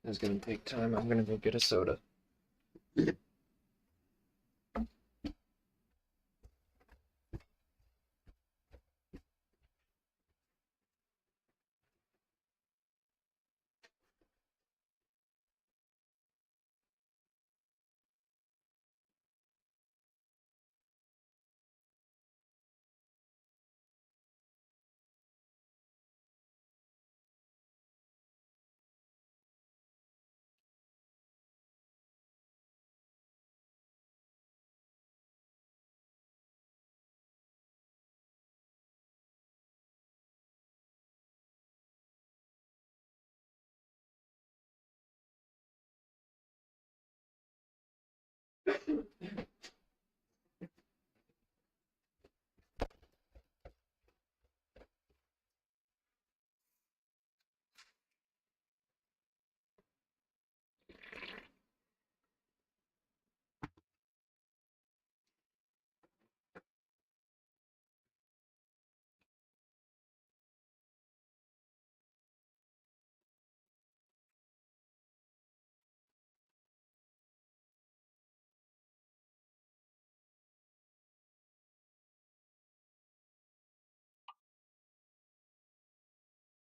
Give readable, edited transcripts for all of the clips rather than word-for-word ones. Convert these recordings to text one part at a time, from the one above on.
It's gonna take time. I'm gonna go get a soda.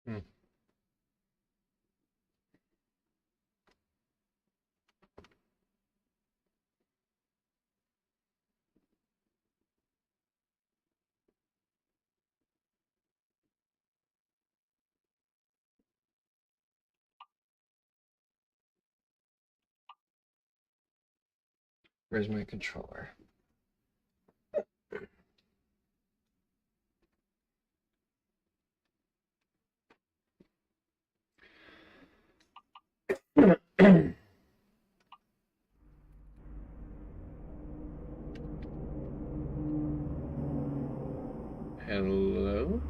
Hmm. Where's my controller? Hello?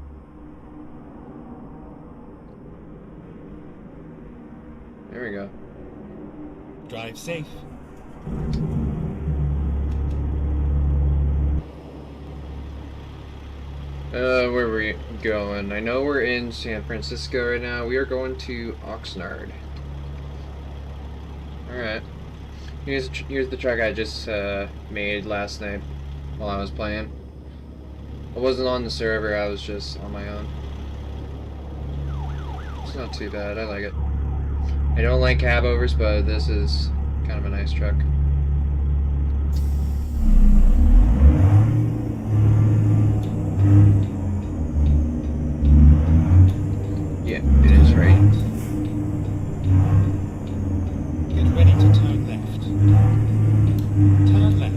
There we go. Drive safe. Where are we going? I know we're in San Francisco right now. We are going to Oxnard. Alright. Here's the track I just made last night while I was playing. I wasn't on the server, I was just on my own. It's not too bad, I like it. I don't like cab overs, but this is kind of a nice truck. Yeah, it is right. Get ready to turn left. Turn left.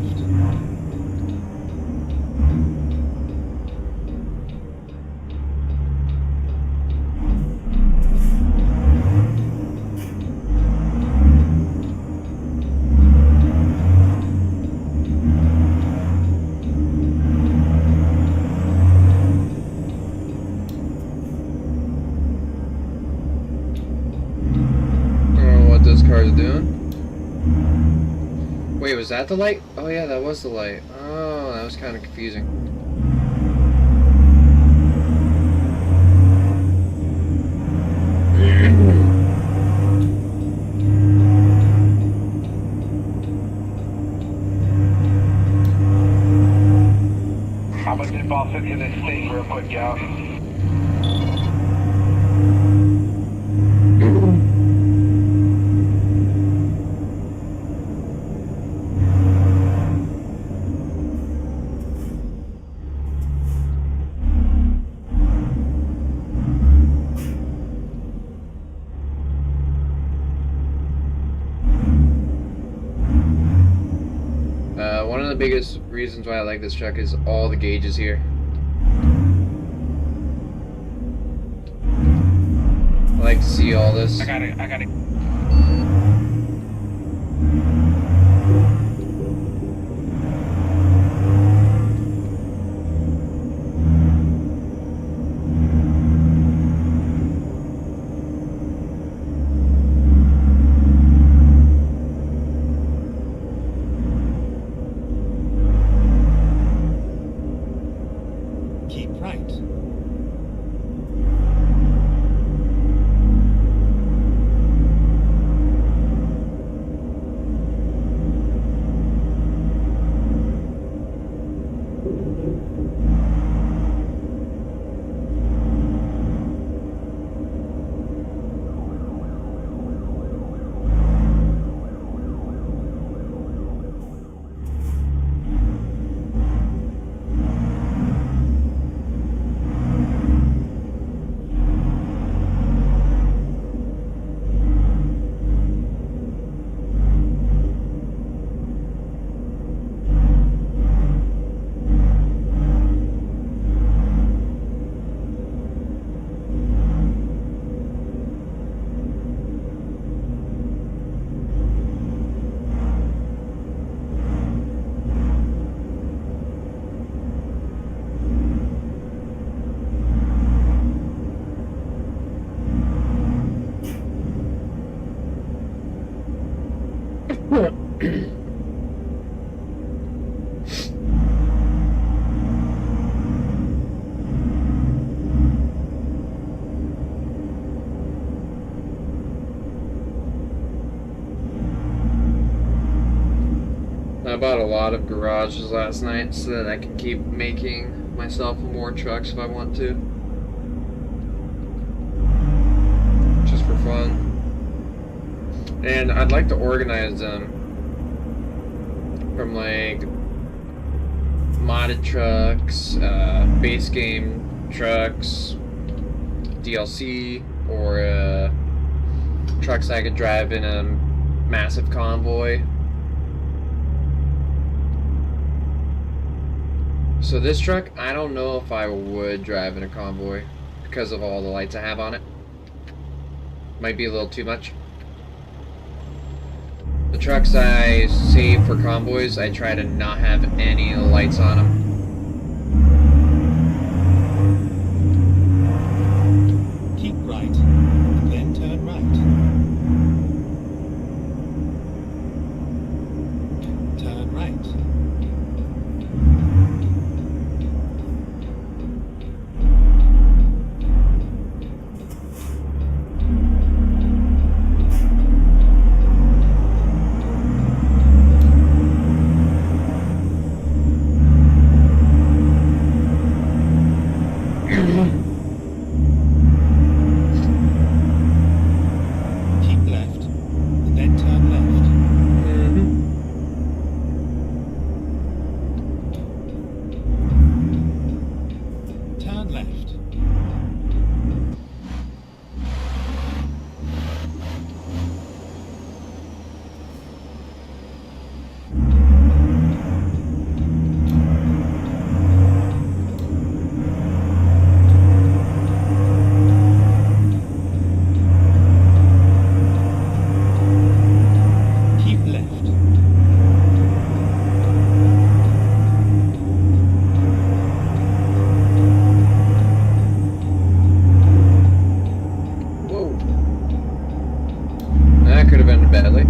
Car's doing. Wait, was that the light? Oh yeah, that was the light. Oh, that was kind of confusing. I'm gonna dip off into this state real quick, y'all. One of the biggest reasons why I like this truck is all the gauges here. I like to see all this. I got it. Keep right. lot of garages last night so that I can keep making myself more trucks if I want to. Just for fun. And I'd like to organize them from like modded trucks, base game trucks, DLC, or trucks I could drive in a massive convoy. So this truck, I don't know if I would drive in a convoy because of all the lights I have on it. Might be a little too much. The trucks I save for convoys, I try to not have any lights on them. Keep right, and then turn right. Turn right. Keep left, and then turn left. Turn left. Keep left. Whoa. That could have ended badly.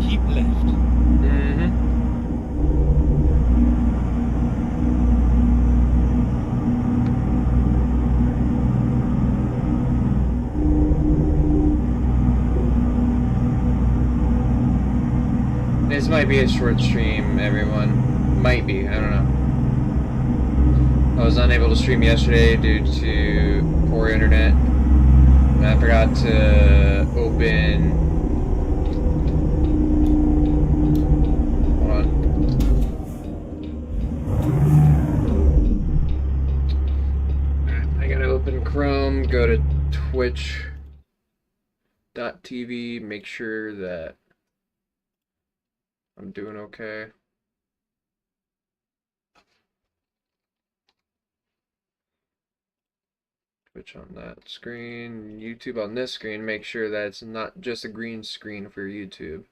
Keep left. This might be a short stream, everyone. Might be, I don't know. I was unable to stream yesterday due to poor internet. And I forgot to open... Hold on. I gotta open Chrome, go to twitch.tv, make sure that I'm doing okay. Twitch on that screen, YouTube on this screen. Make sure that it's not just a green screen for YouTube.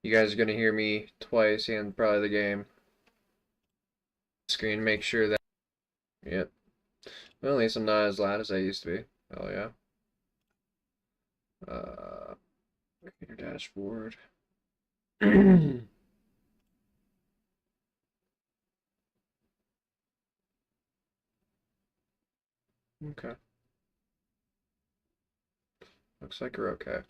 You guys are going to hear me twice and probably the game. Screen, make sure that... Yep. Well, at least I'm not as loud as I used to be. Oh, yeah. Your dashboard. Okay. Looks like we're okay.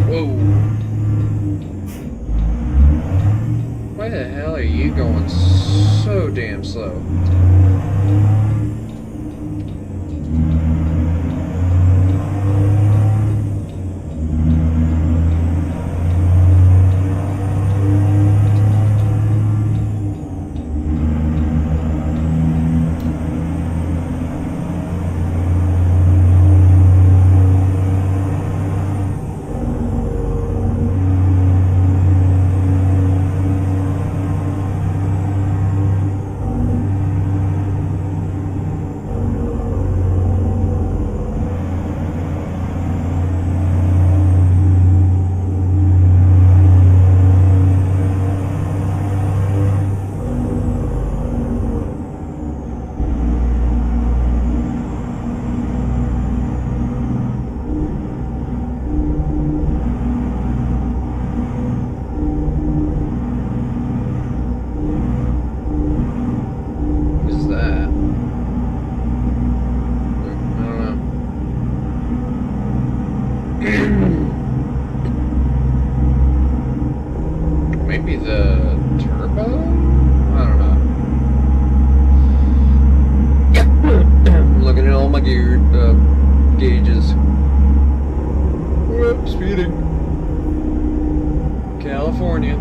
Whoa. Why the hell are you going so damn slow? Maybe the turbo? I don't know. I'm looking at all my gear gauges. Whoop, speeding. California.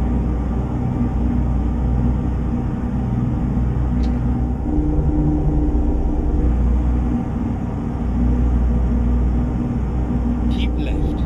Keep left.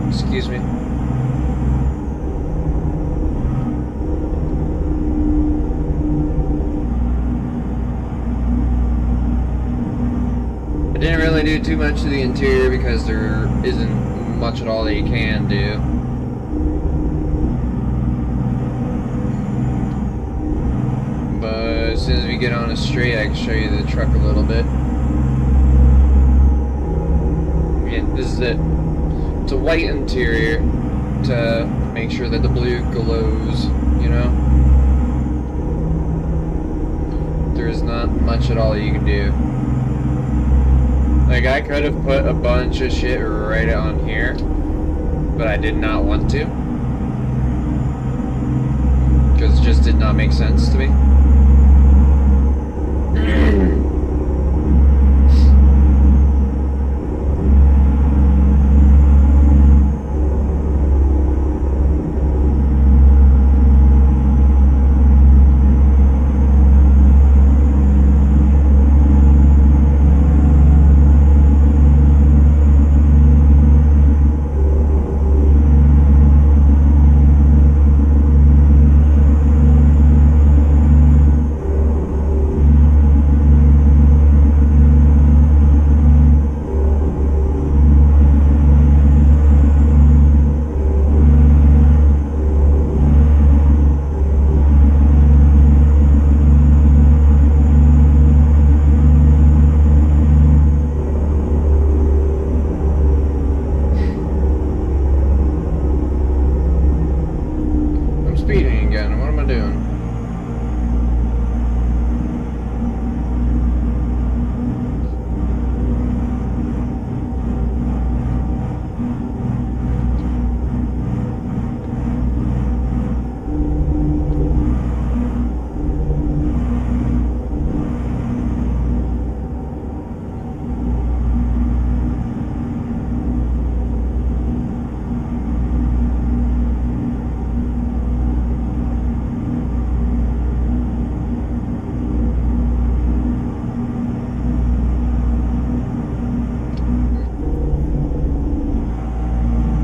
Excuse me. I didn't really do too much to the interior because there isn't much at all that you can do. But as soon as we get on a straight, I can show you the truck a little bit. This is it. It's a white interior to make sure that the blue glows, you know? There's not much at all you can do. Like, I could have put a bunch of shit right on here, but I did not want to. Because it just did not make sense to me.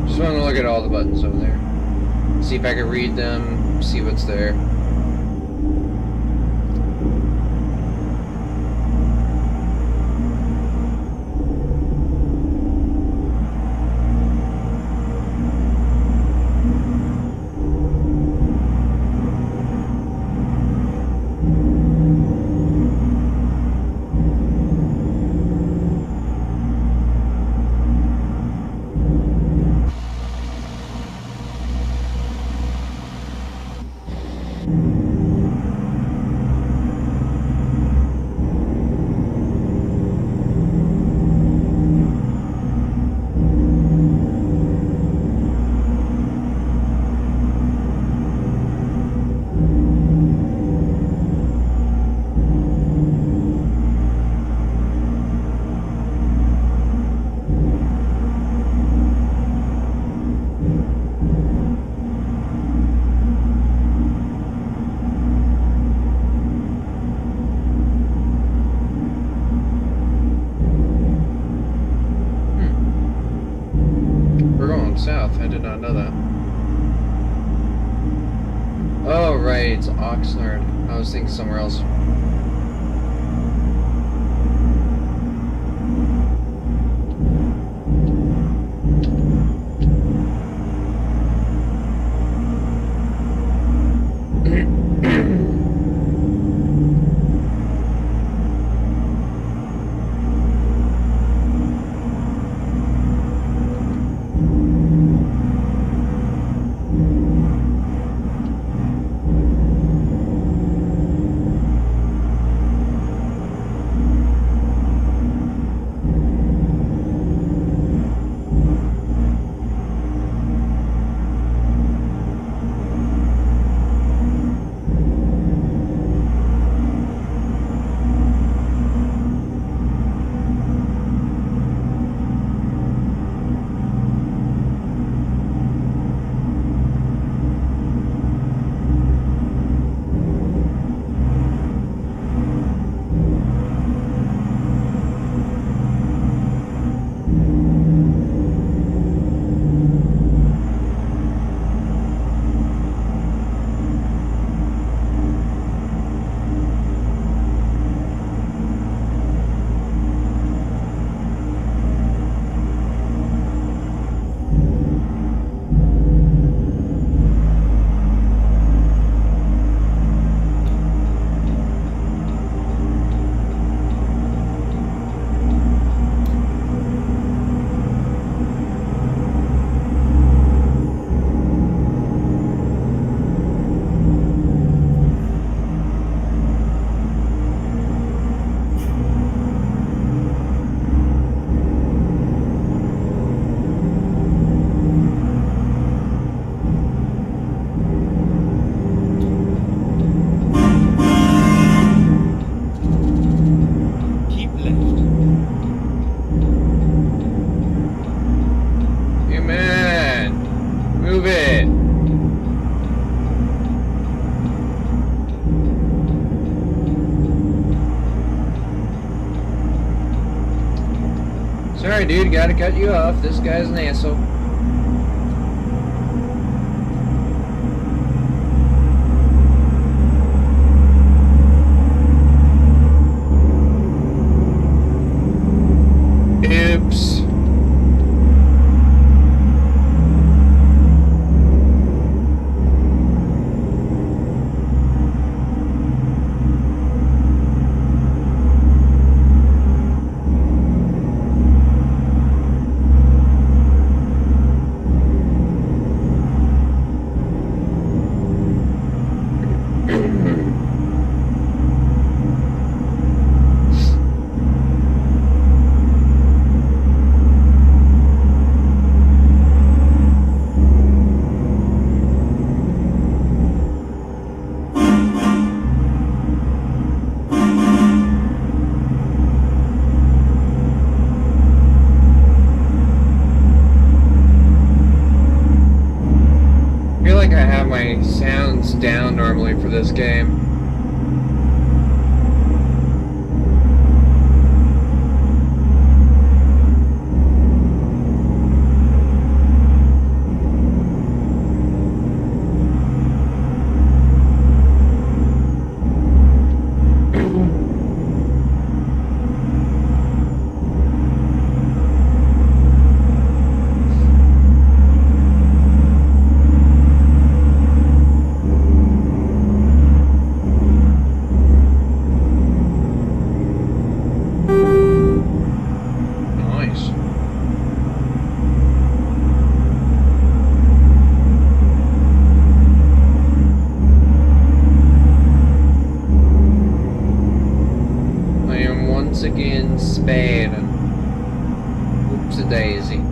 Just want to look at all the buttons over there. See if I can read them, see what's there. South. I did not know that. Oh, right. It's Oxnard. I was thinking somewhere else. Sorry, dude, gotta cut you off. This guy's an asshole. Oops. I feel like I have my sounds down normally for this game. Nice. I am once again spinning. Oops-a-daisy.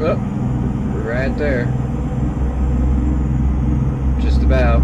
Oh, right there. Just about.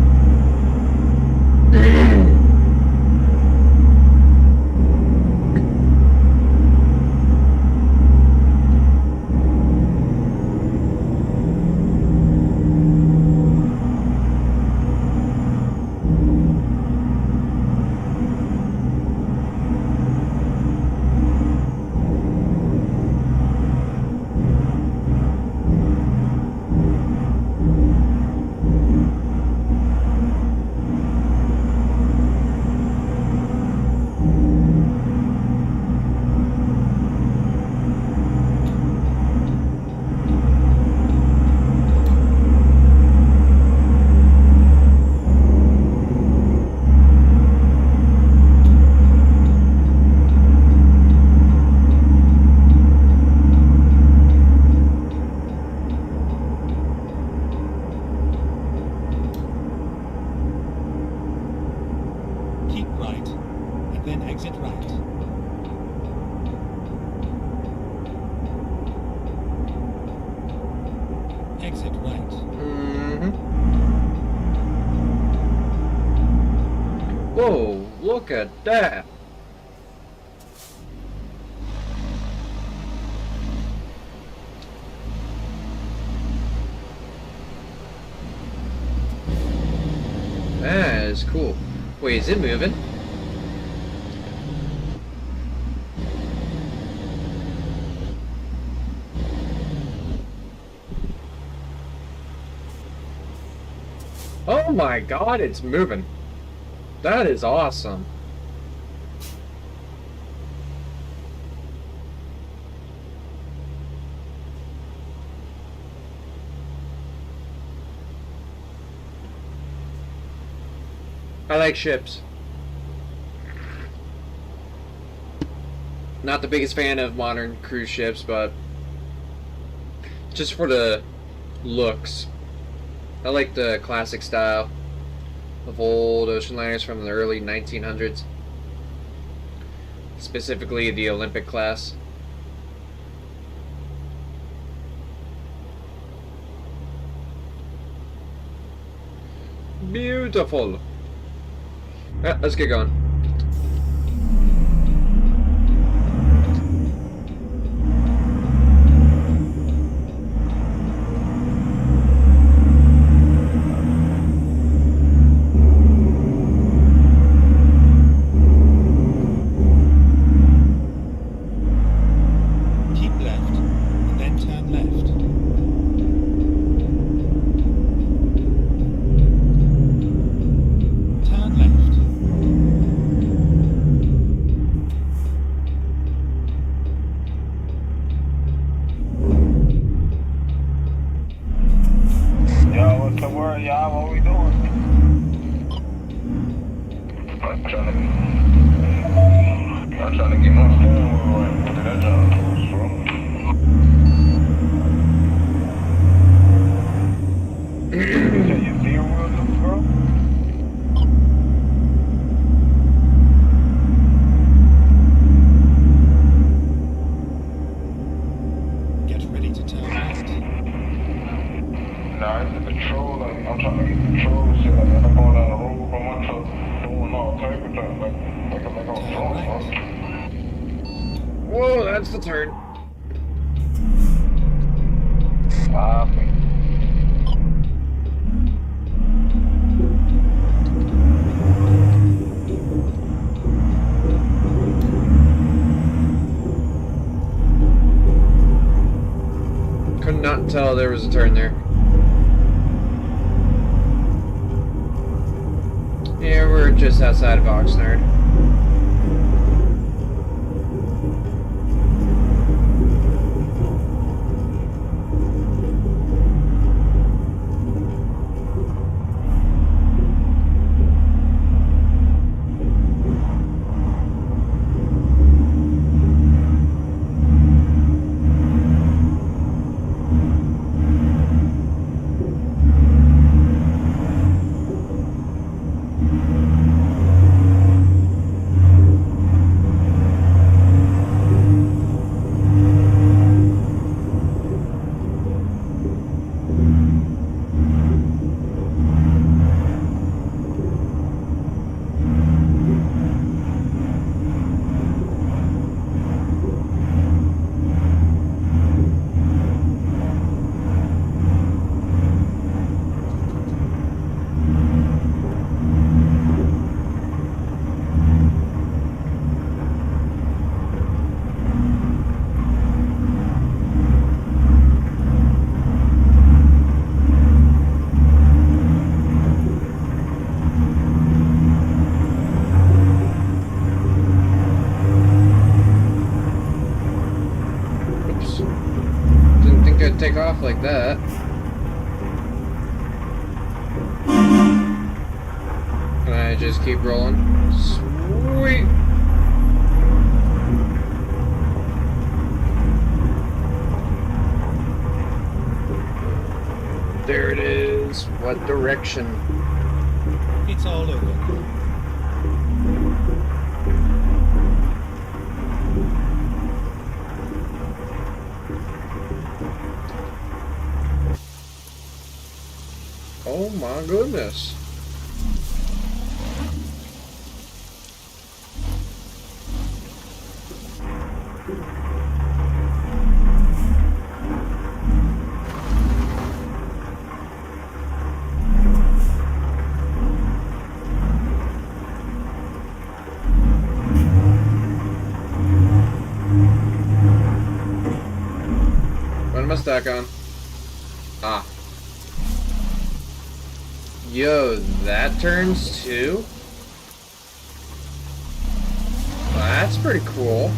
Keep right, and then exit right. Exit right. Whoa, look at that. is cool. Wait, is it moving? Oh my god, it's moving. That is awesome. I like ships. Not the biggest fan of modern cruise ships, but just for the looks. I like the classic style of old ocean liners from the early 1900s. Specifically the Olympic class. Beautiful. Let's get going. Keep left, and then turn left. Turn left. Yo, what's the word, y'all? What we doing? I'm trying to get my steering wheel right. What did that job cost from? You said your steering wheel loose, bro? Get ready to turn left. Nah, it's the control. Like, I'm trying to get control and shit. Like, I'm going down the road from my truck, doing all type of things. Like I'm Turn drunk, right. bro. Whoa, that's the turn. Copy. Could not tell there was a turn there. Yeah, we're just outside of Oxnard. Take off like that. Can I just keep rolling? Sweet. There it is. What direction? It's all over. Oh my goodness. back on. Ah. Yo, that turns too? Well, that's pretty cool.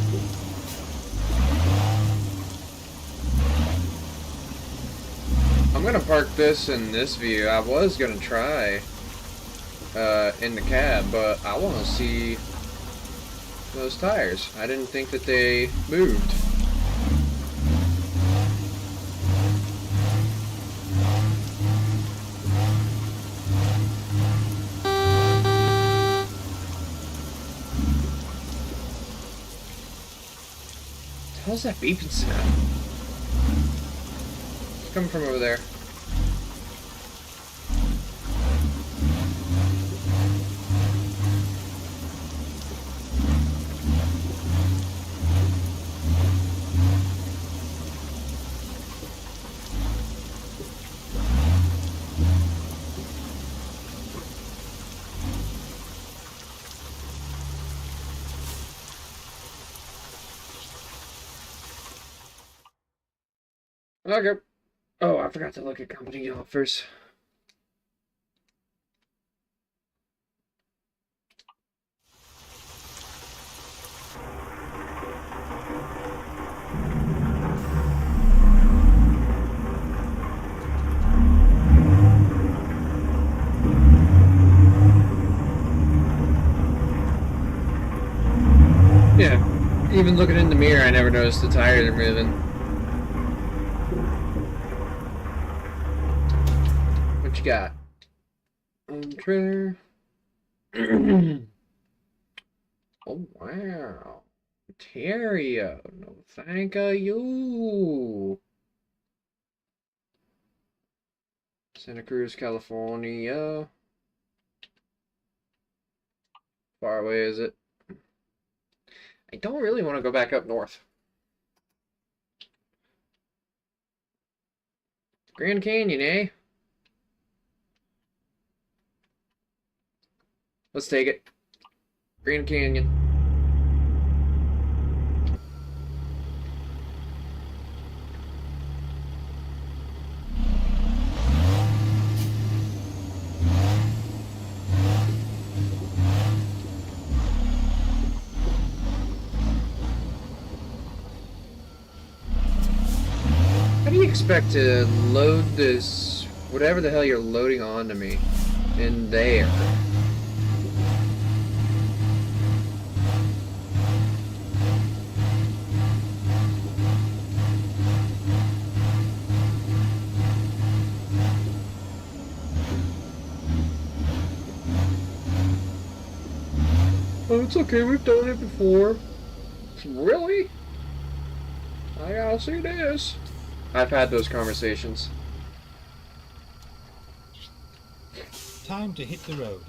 I'm gonna park this in this view. I was gonna try in the cab, but I want to see those tires. I didn't think that they moved. How's that beeping sound? It's coming from over there. Okay. Oh, I forgot to look at company offers. Yeah, even looking in the mirror, I never noticed the tires are moving. What you got? Trailer. Oh wow, Ontario. No, thank you. Santa Cruz, California. Far away is it? I don't really want to go back up north. Grand Canyon, eh? Let's take it. Grand Canyon. How do you expect to load this, whatever the hell you're loading onto me, in there? Oh, it's okay, we've done it before. Really? I gotta see this. I've had those conversations. Time to hit the road.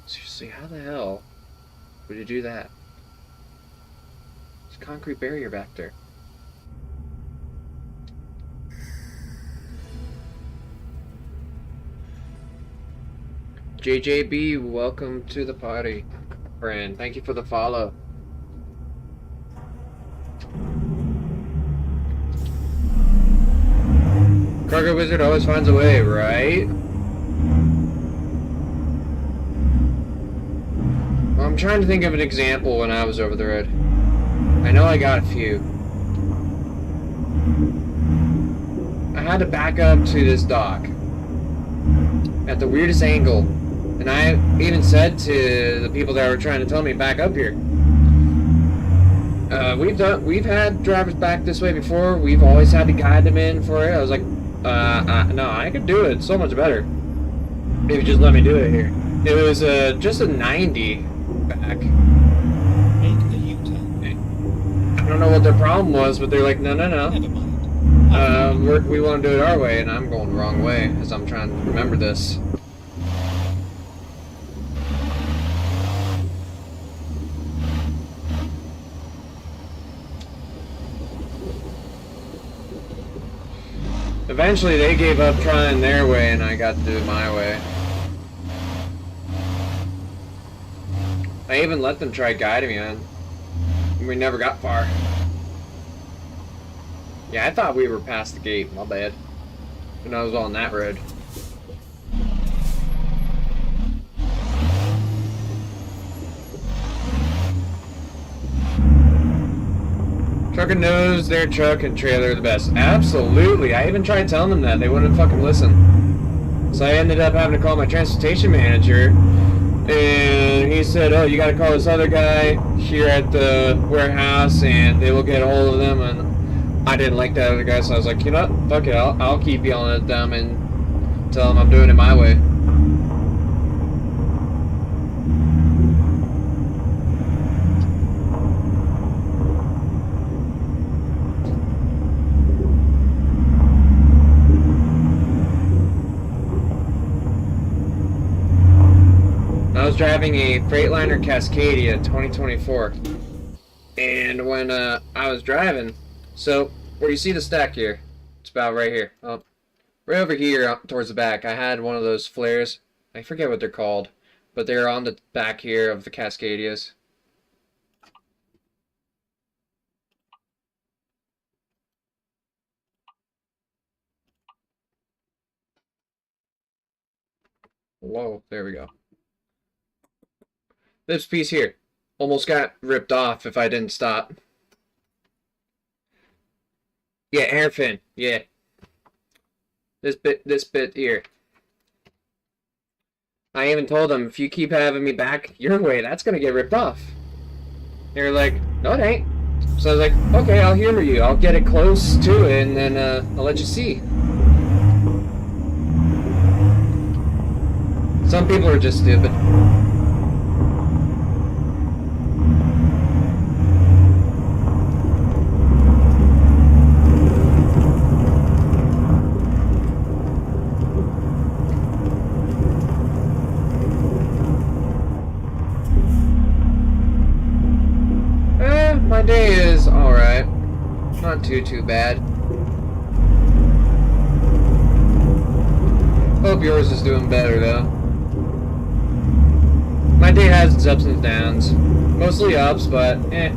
Seriously, how the hell would you do that? There's a concrete barrier back there. JJB, welcome to the party, friend. Thank you for the follow. Cargo Wizard always finds a way, right? Well, I'm trying to think of an example when I was over the road. I know I got a few. I had to back up to this dock at the weirdest angle. And I even said to the people that were trying to tell me back up here. We've had drivers back this way before. We've always had to guide them in for it. I was like, no, I could do it so much better if you just let me do it here. It was just a 90 back. Make a U-turn. I don't know what their problem was, but they're like, no. Never mind. We want to do it our way, and I'm going the wrong way as I'm trying to remember this. Eventually, they gave up trying their way, and I got to do it my way. I even let them try guiding me, man. We never got far. Yeah, I thought we were past the gate. My bad. And I was on that road. Trucker knows their truck and trailer are the best. Absolutely. I even tried telling them that. They wouldn't fucking listen. So I ended up having to call my transportation manager. And he said, oh, you gotta call this other guy here at the warehouse and they will get a hold of them. And I didn't like that other guy, so I was like, you know what? Fuck it. I'll keep yelling at them and tell them I'm doing it my way. I was driving a Freightliner Cascadia 2024, and when I was driving, so where you see the stack here, it's about right here, right over here towards the back, I had one of those flares. I forget what they're called, but they're on the back here of the Cascadias. Whoa, there we go. This piece here almost got ripped off if I didn't stop. Yeah, hairpin. Yeah. This bit here. I even told them, if you keep having me back your way, that's gonna get ripped off. They were like, no it ain't. So I was like, okay, I'll humor you. I'll get it close to it and then I'll let you see. Some people are just stupid. My day is alright. Not too bad. Hope yours is doing better though. My day has its ups and downs. Mostly ups, but eh.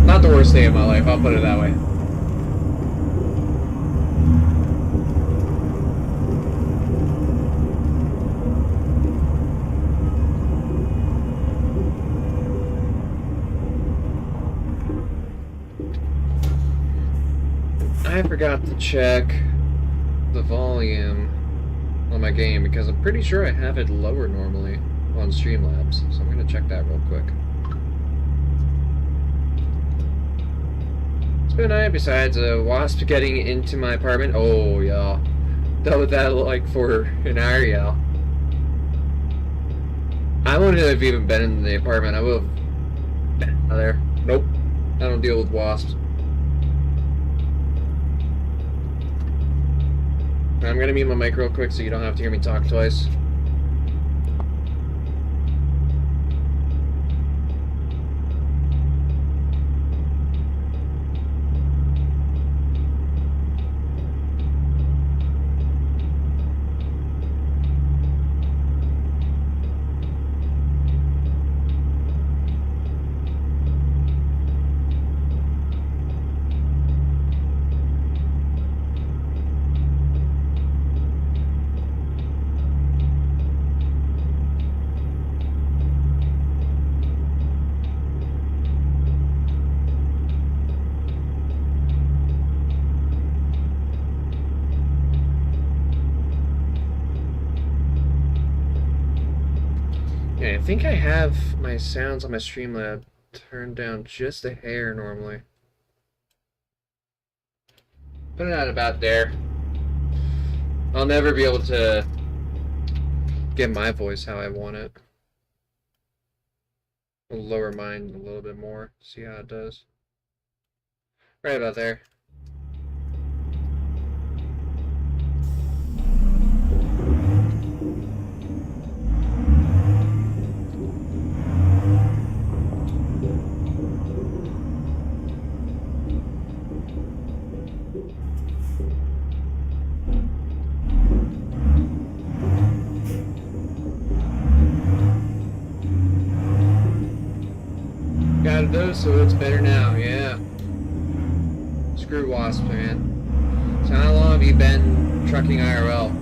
Not the worst day of my life, I'll put it that way. I forgot to check the volume on my game because I'm pretty sure I have it lower normally on Streamlabs, so I'm going to check that real quick. It's been alright besides a wasp getting into my apartment. Oh yeah, dealt with that like for an hour, yeah. I wouldn't have even been in the apartment. I would have been out of there. Nope, I don't deal with wasps. I'm gonna mute my mic real quick so you don't have to hear me talk twice. Okay, I think I have my sounds on my Streamlab turned down just a hair normally. Put it at about there. I'll never be able to get my voice how I want it. I'll lower mine a little bit more, see how it does. Right about there. Got it though, so it's better now, yeah. Screw Wasp, man. So how long have you been trucking IRL?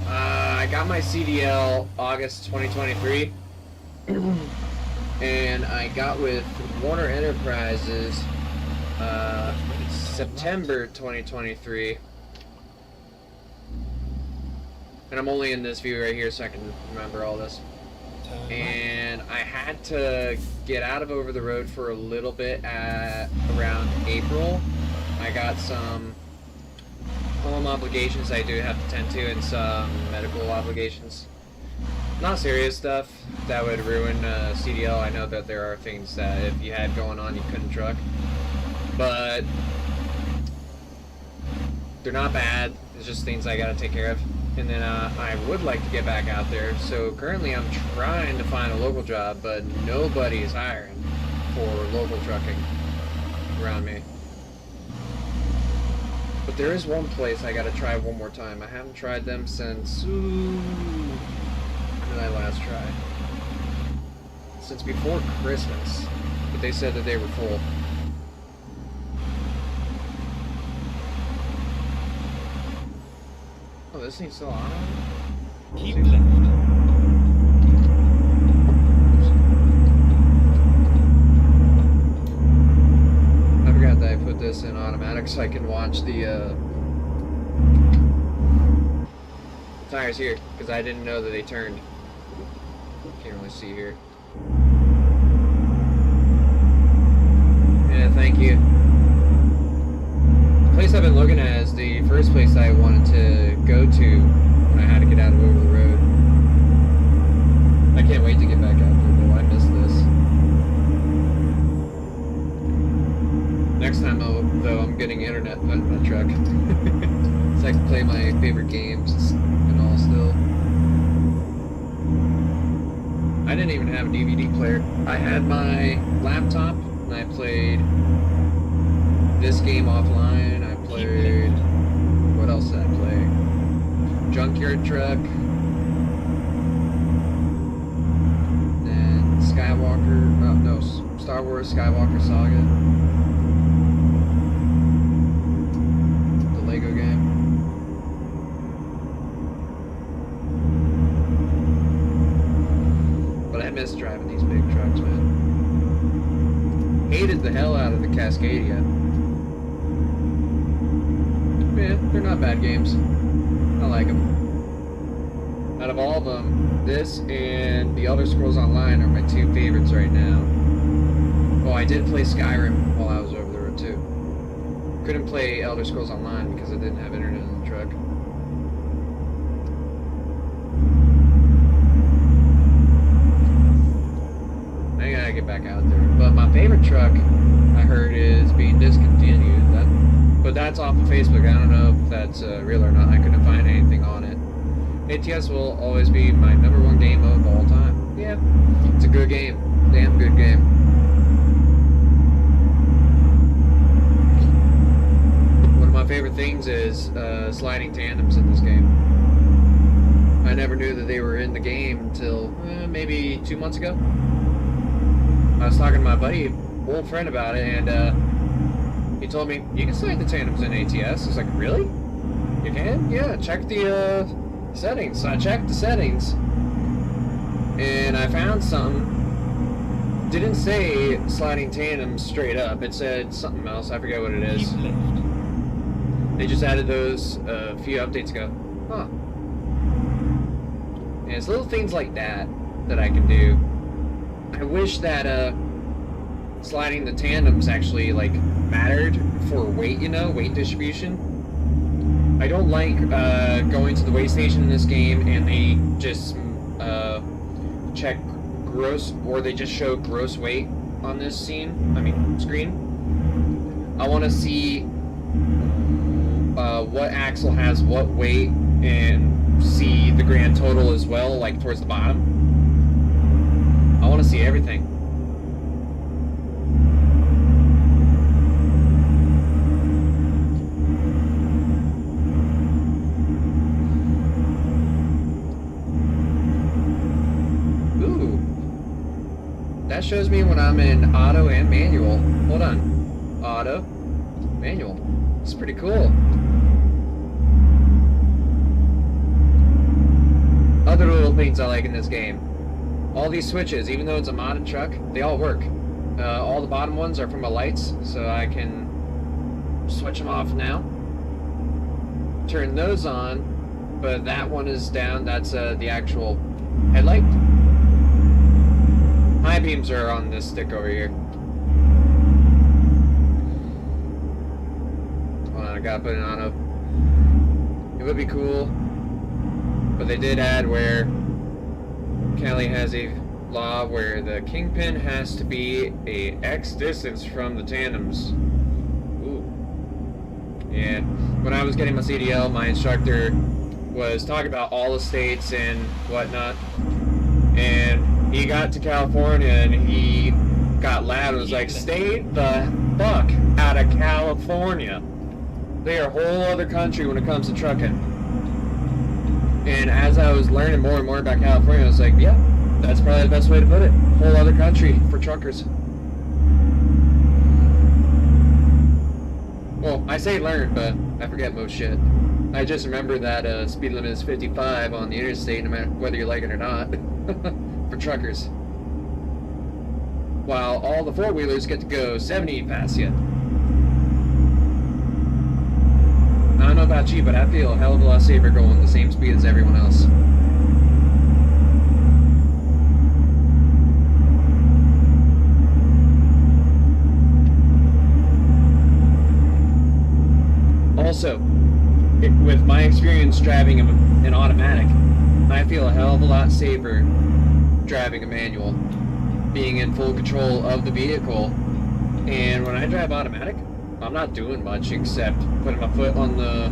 I got my CDL August 2023. And I got with Warner Enterprises September 2023. And I'm only in this view right here so I can remember all this. And I had to get out of over the road for a little bit at around April. I got some home obligations I do have to tend to and some medical obligations. Not serious stuff that would ruin CDL. I know that there are things that if you had going on you couldn't truck. But they're not bad. It's just things I gotta take care of. And then I would like to get back out there. So currently I'm trying to find a local job, but nobody is hiring for local trucking around me. But there is one place I gotta try one more time. I haven't tried them since, when did I last try? Since before Christmas. But they said that they were full. Oh, this thing's still on? Keep left. I forgot that I put this in automatic so I can watch the tires here, because I didn't know that they turned. Can't really see here. Yeah, thank you. The place I've been looking at is the first place I wanted to go to when I had to get out of over the road. I can't wait to get back out there though. I miss this. Next time though, I'm getting internet put in my truck. So I can play my favorite games and all still. I didn't even have a DVD player. I had my laptop and I played this game offline. I played, what else did I play? Junkyard Truck. And Skywalker, no, Star Wars Skywalker Saga. The Lego game. But I miss driving these big trucks, man. Hated the hell out of the Cascadia. Yeah, they're not bad games. I like them. Out of all of them, this and The Elder Scrolls Online are my two favorites right now. Oh, I did play Skyrim while I was over the road too. Couldn't play Elder Scrolls Online because I didn't have internet in the truck. I gotta get back out there. But my favorite truck, I heard, is being discontinued. But that's off of Facebook. I don't know if that's real or not. I couldn't find anything on it. ATS will always be my #1 game of all time. Yeah, it's a good game. Damn good game. One of my favorite things is sliding tandems in this game. I never knew that they were in the game until maybe 2 months ago. I was talking to my buddy, old friend, about it, and he told me, you can slide the tandems in ATS. I was like, really? You can? Yeah, check the settings. So I checked the settings, and I found something. Didn't say sliding tandems straight up. It said something else. I forget what it is. Keep left. They just added those a few updates ago. Huh. And it's little things like that that I can do. I wish that sliding the tandems actually like mattered for weight, you know, weight distribution. I don't like going to the weigh station in this game and they just check gross, or they just show gross weight on this screen. I want to see what axle has what weight and see the grand total as well, like towards the bottom. I want to see everything. That shows me when I'm in auto and manual. Hold on. Auto, manual. It's pretty cool. Other little things I like in this game. All these switches, even though it's a modded truck, they all work. All the bottom ones are for my lights, so I can switch them off now. Turn those on, but that one is down. That's the actual headlight. High beams are on this stick over here. Hold on, I gotta put it on up. It would be cool, but they did add where Cali has a law where the kingpin has to be a X distance from the tandems. Ooh. Yeah. When I was getting my CDL, my instructor was talking about all the states and whatnot, and he got to California and he got loud and was like, "Stay the fuck out of California. They are a whole other country when it comes to trucking." And as I was learning more and more about California, I was like, yeah, that's probably the best way to put it. Whole other country for truckers. Well, I say learn, but I forget most shit. I just remember that speed limit is 55 on the interstate, no matter whether you like it or not, for truckers. While all the four-wheelers get to go 70 past you. I don't know about you, but I feel a hell of a lot safer going the same speed as everyone else. Also, with my experience driving an automatic, I feel a hell of a lot safer driving a manual, being in full control of the vehicle. And when I drive automatic, I'm not doing much except putting my foot on the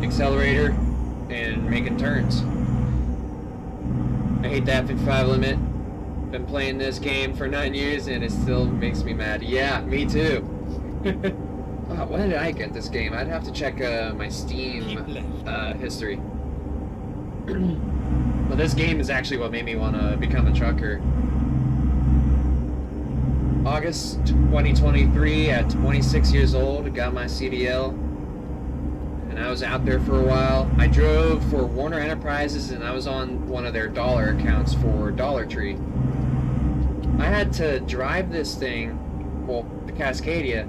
accelerator and making turns. I hate that 55 limit. Been playing this game for 9 years and it still makes me mad. Yeah, me too. When did I get this game? I'd have to check my Steam history. Well, this game is actually what made me want to become a trucker. August 2023, at 26 years old, got my CDL, and I was out there for a while. I drove for Warner Enterprises, and I was on one of their dollar accounts for Dollar Tree. I had to drive this thing, well, the Cascadia,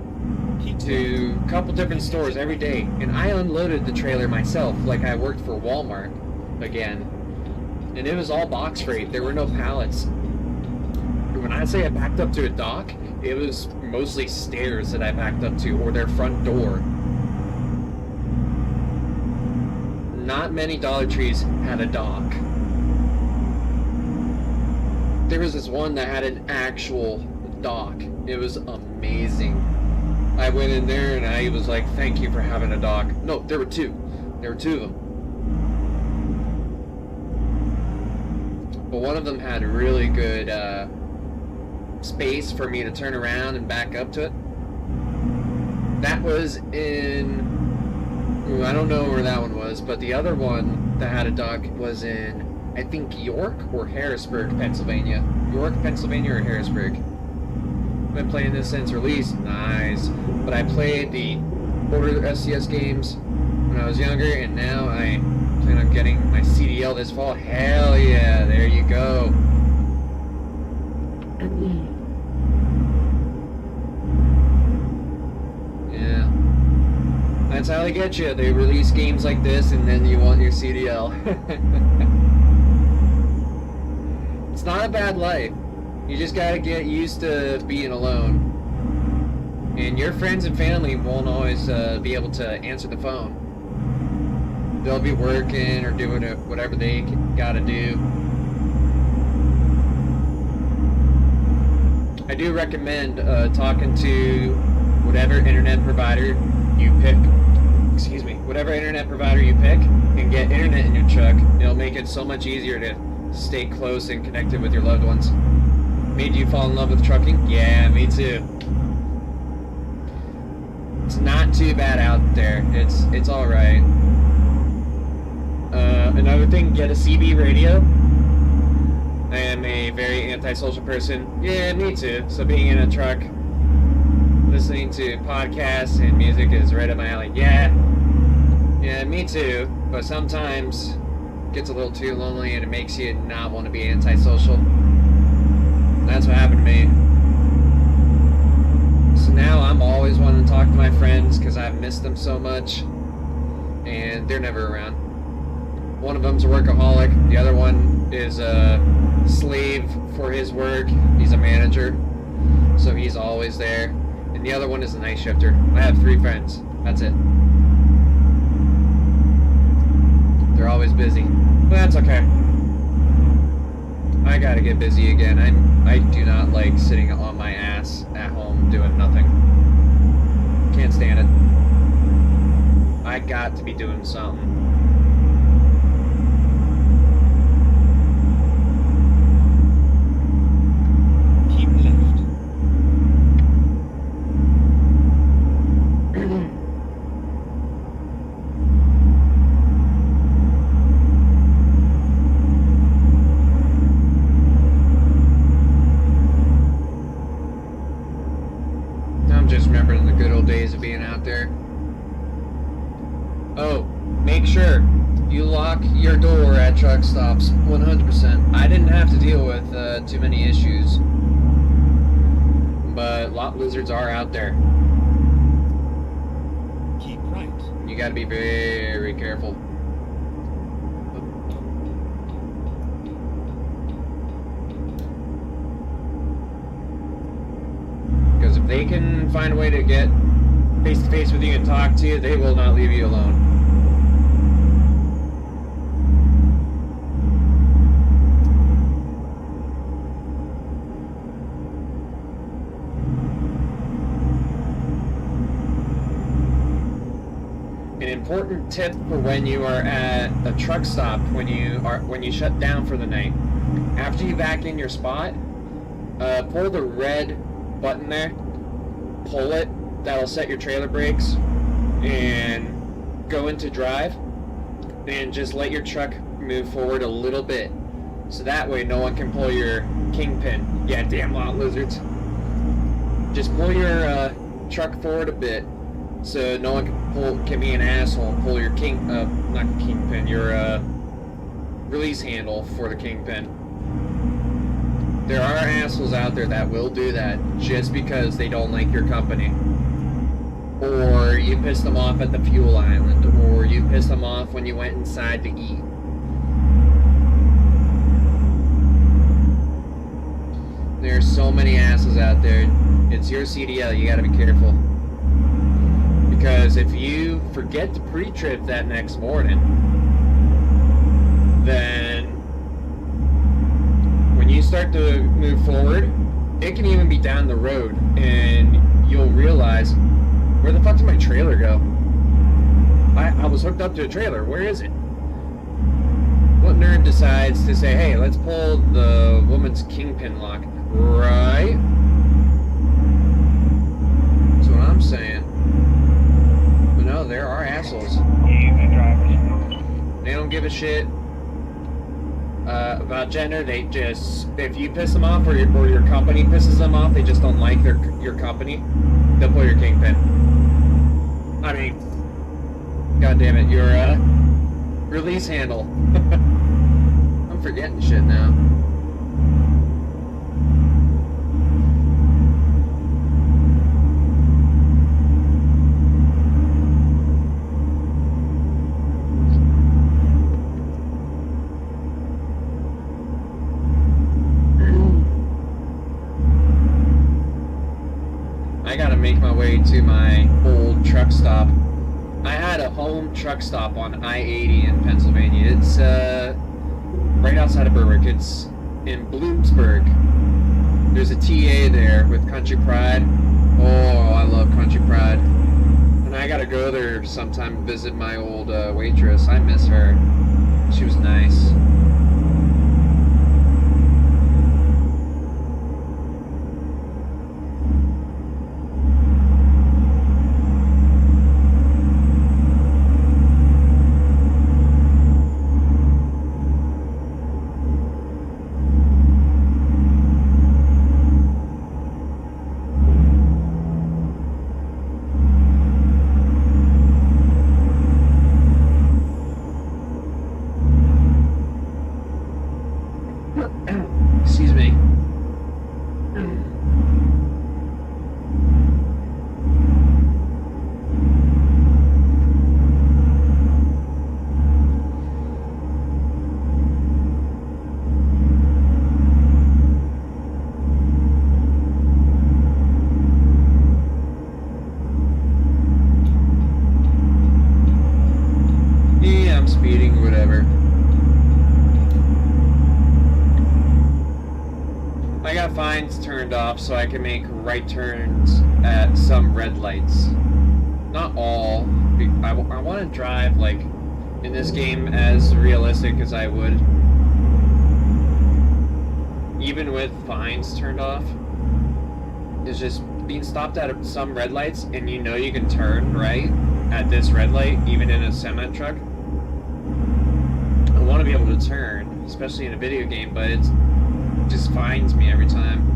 to a couple different stores every day, and I unloaded the trailer myself, like I worked for Walmart again. And it was all box freight, there were no pallets. When I say I backed up to a dock, it was mostly stairs that I backed up to, or their front door. Not many Dollar Trees had a dock. There was this one that had an actual dock. It was amazing. I went in there and I was like, thank you for having a dock. No, there were two. There were two of them. But one of them had really good space for me to turn around and back up to it. That was in, I don't know where that one was, but the other one that had a dock was in, I think, York or Harrisburg, Pennsylvania. York, Pennsylvania, or Harrisburg. Been playing this since release. Nice. But I played the older SCS games when I was younger, and now I plan on getting my CDL this fall. Hell yeah, there you go. Yeah. That's how they get you. They release games like this, and then you want your CDL. It's not a bad life. You just gotta get used to being alone. And your friends and family won't always be able to answer the phone. They'll be working or doing whatever they gotta do. I do recommend talking to whatever internet provider you pick. Excuse me, whatever internet provider you pick, and get internet in your truck. It'll make it so much easier to stay close and connected with your loved ones. Made you fall in love with trucking? Yeah, me too. It's not too bad out there. It's all right. Another thing, get a CB radio. I am a very antisocial person. Yeah, me too. So being in a truck, listening to podcasts and music is right up my alley. Yeah, me too. But sometimes it gets a little too lonely and it makes you not want to be antisocial. That's what happened to me. So now I'm always wanting to talk to my friends because I've missed them so much, and they're never around. One of them's a workaholic. The other one is a slave for his work. He's a manager, so he's always there. And the other one is a night shifter. I have 3 friends. That's it. They're always busy, but that's okay. I gotta get busy again. I do not like sitting on my ass at home doing nothing. Can't stand it. I got to be doing something. Keep left. I'm just remembering the good old days of being out there. Oh, make sure you lock your door at truck stops 100%. I didn't have to deal with too many issues, but lot lizards are out there. Keep right. You gotta be very careful. Because if they can find a way to get face to face with you and talk to you, they will not leave you alone. An important tip for when you are at a truck stop, when you shut down for the night, after you back in your spot, pull the red button there, pull it, that'll set your trailer brakes, and go into drive, and just let your truck move forward a little bit, so that way no one can pull your kingpin. Yeah, damn lot lizards. Just pull your truck forward a bit, so no one can be an asshole and pull your not kingpin, your release handle for the kingpin. There are assholes out there that will do that just because they don't like your company. Or you piss them off at the fuel island, or you piss them off when you went inside to eat. There's so many asses out there. It's your CDL, you gotta be careful. Because if you forget to pre-trip that next morning, then when you start to move forward, it can even be down the road, and you'll realize, where the fuck did my trailer go? I was hooked up to a trailer. Where is it? What nerd decides to say, hey, let's pull the woman's kingpin lock? Right? That's what I'm saying. But no, there are assholes. They don't give a shit about gender. They just, if you piss them off or your company pisses them off, they just don't like your company, they'll pull your kingpin. I mean, god damn it, your release handle. I'm forgetting shit now. I gotta make my way to my old truck stop. I had a home truck stop on I-80 in Pennsylvania. It's right outside of Berwick. It's in Bloomsburg. There's a TA there with Country Pride. Oh, I love Country Pride. And I gotta go there sometime to visit my old waitress. I miss her. She was nice. off so I can make right turns at some red lights. Not all. I want to drive, like, in this game as realistic as I would. Even with fines turned off. It's just being stopped at some red lights and you know you can turn right at this red light, even in a semi-truck. I want to be able to turn, especially in a video game, but it just fines me every time.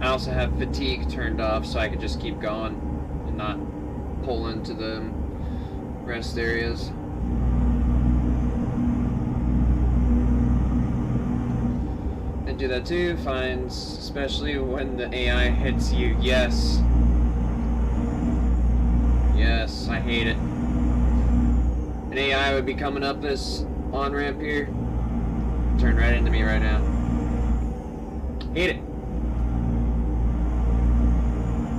I also have fatigue turned off so I can just keep going and not pull into the rest areas. And do that too, fines, especially when the AI hits you. Yes. Yes, I hate it. An AI would be coming up this on-ramp here. Turn right into me right now. Hate it.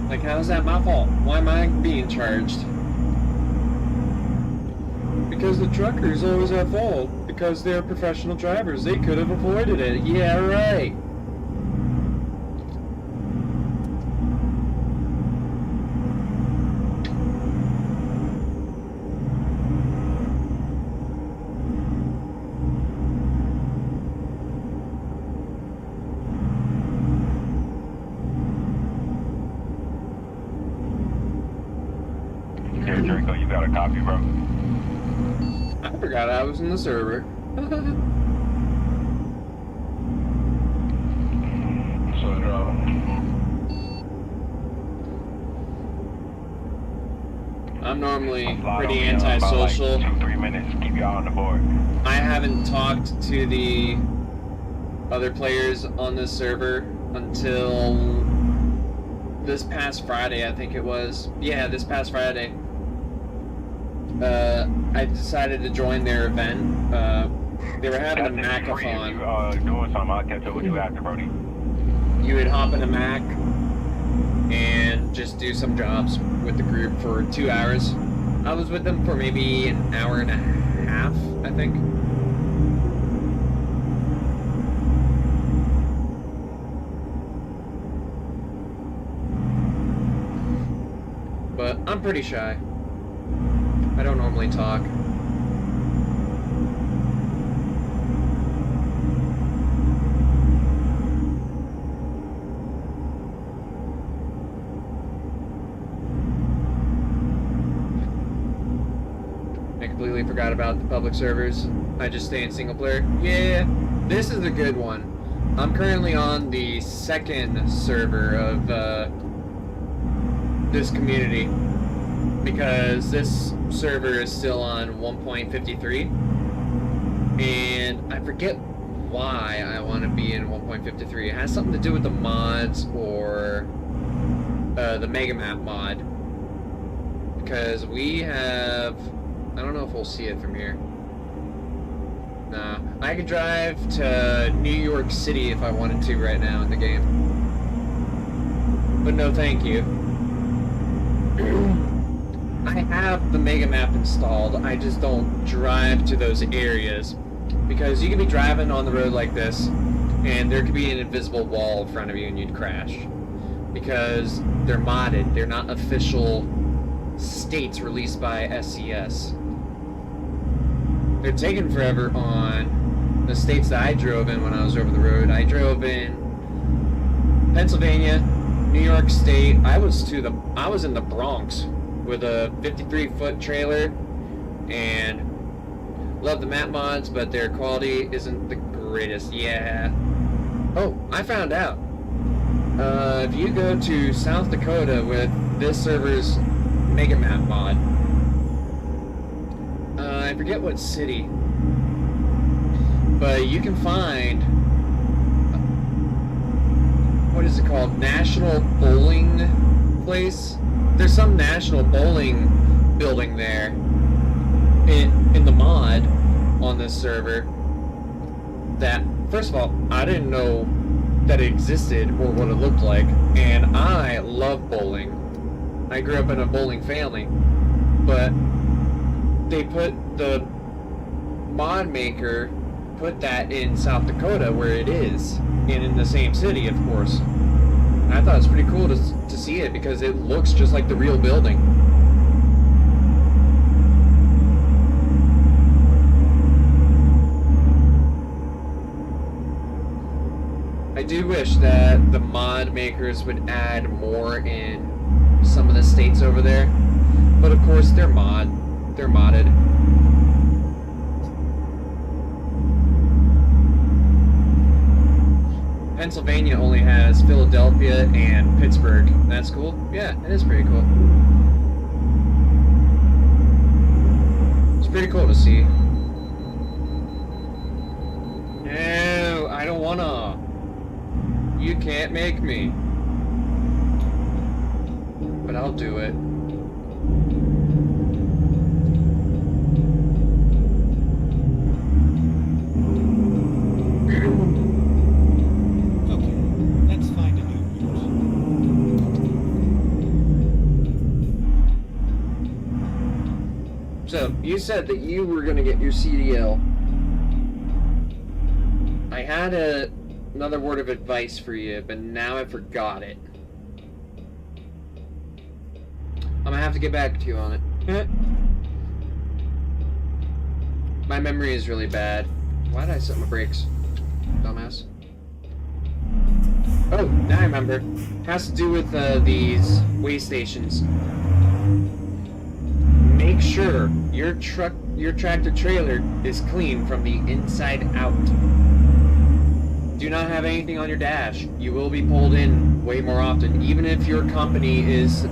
Like, how is that my fault? Why am I being charged? Because the truckers always at fault. Because they're professional drivers. They could have avoided it. Yeah, right. Here, Draco, you got a copy, bro? I forgot I was in the server. So, I'm normally slide pretty on me, antisocial. About like 2-3 minutes, keep y'all on the board. I haven't talked to the other players on this server until this past Friday, I think it was. Yeah, this past Friday. I decided to join their event. They were having a Macathon. Doing something, I'll catch up with you after, Brody. You would hop in a Mac and just do some jobs with the group for 2 hours. I was with them for maybe an hour and a half, I think. But I'm pretty shy. I don't normally talk. I completely forgot about the public servers. I just stay in single player. Yeah, this is a good one. I'm currently on the second server of this community because this server is still on 1.53 and I forget why I want to be in 1.53. It has something to do with the mods or the Mega Map mod, because we have, I don't know if we'll see it from here. Nah, I could drive to New York City if I wanted to right now in the game, but no thank you. I have the Mega Map installed, I just don't drive to those areas, because you could be driving on the road like this and there could be an invisible wall in front of you and you'd crash, because they're modded, they're not official states released by SCS. They're taking forever on the states that I drove in when I was over the road. I drove in Pennsylvania, New York State. I was in the Bronx with a 53-foot trailer, and love the map mods, but their quality isn't the greatest. Yeah. Oh, I found out. If you go to South Dakota with this server's Mega Map mod, I forget what city, but you can find, what is it called? National Bowling Place? There's some national bowling building there in the mod on this server that, first of all, I didn't know that it existed or what it looked like, and I love bowling. I grew up in a bowling family, but they put the mod maker put that in South Dakota where it is, and in the same city, of course. And I thought it was pretty cool to see it because it looks just like the real building. I do wish that the mod makers would add more in some of the states over there, but of course they're modded. Pennsylvania only has Philadelphia and Pittsburgh. That's cool. Yeah, it is pretty cool. It's pretty cool to see. No, I don't wanna. You can't make me. But I'll do it. Okay, let's find a new route. So, you said that you were gonna get your CDL. I had another word of advice for you, but now I forgot it. I'm gonna have to get back to you on it. My memory is really bad. Why did I set my brakes? Dumbass. Oh, now I remember. It has to do with these way stations. Make sure your tractor trailer is clean from the inside out. Do not have anything on your dash. You will be pulled in way more often, even if your company is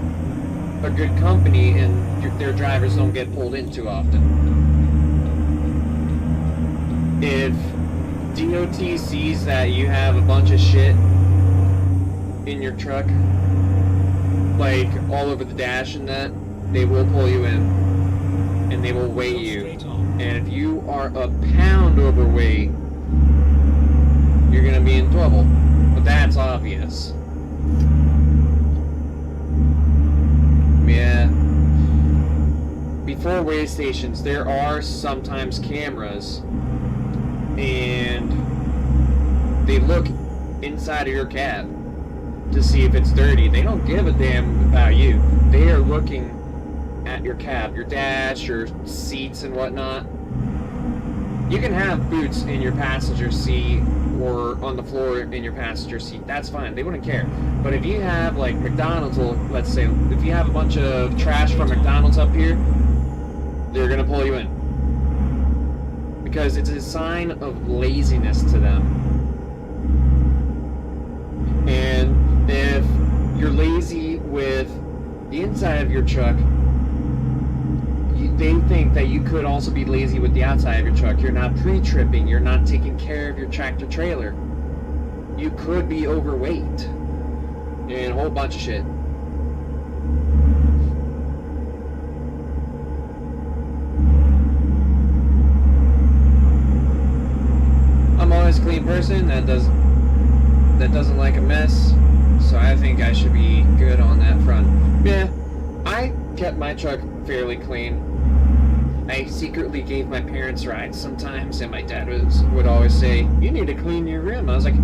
a good company and their drivers don't get pulled in too often. If DOT sees that you have a bunch of shit in your truck, like all over the dash and that, they will pull you in and they will weigh you. And if you are a pound overweight, you're gonna be in trouble. But that's obvious. Yeah. Before weigh stations, there are sometimes cameras, and they look inside of your cab to see if it's dirty. They don't give a damn about you. They are looking at your cab, your dash, your seats and whatnot. You can have boots in your passenger seat or on the floor in your passenger seat. That's fine. They wouldn't care. But if you have like McDonald's, let's say, if you have a bunch of trash from McDonald's up here, they're gonna pull you in because it's a sign of laziness to them. And if you're lazy with the inside of your truck, they think that you could also be lazy with the outside of your truck. You're not pre-tripping. You're not taking care of your tractor trailer. You could be overweight and a whole bunch of shit. I'm always a clean person that doesn't like a mess, so I think I should be good on that front. Yeah, I kept my truck fairly clean. I secretly gave my parents rides sometimes, and my dad would always say, "You need to clean your rim." I was like,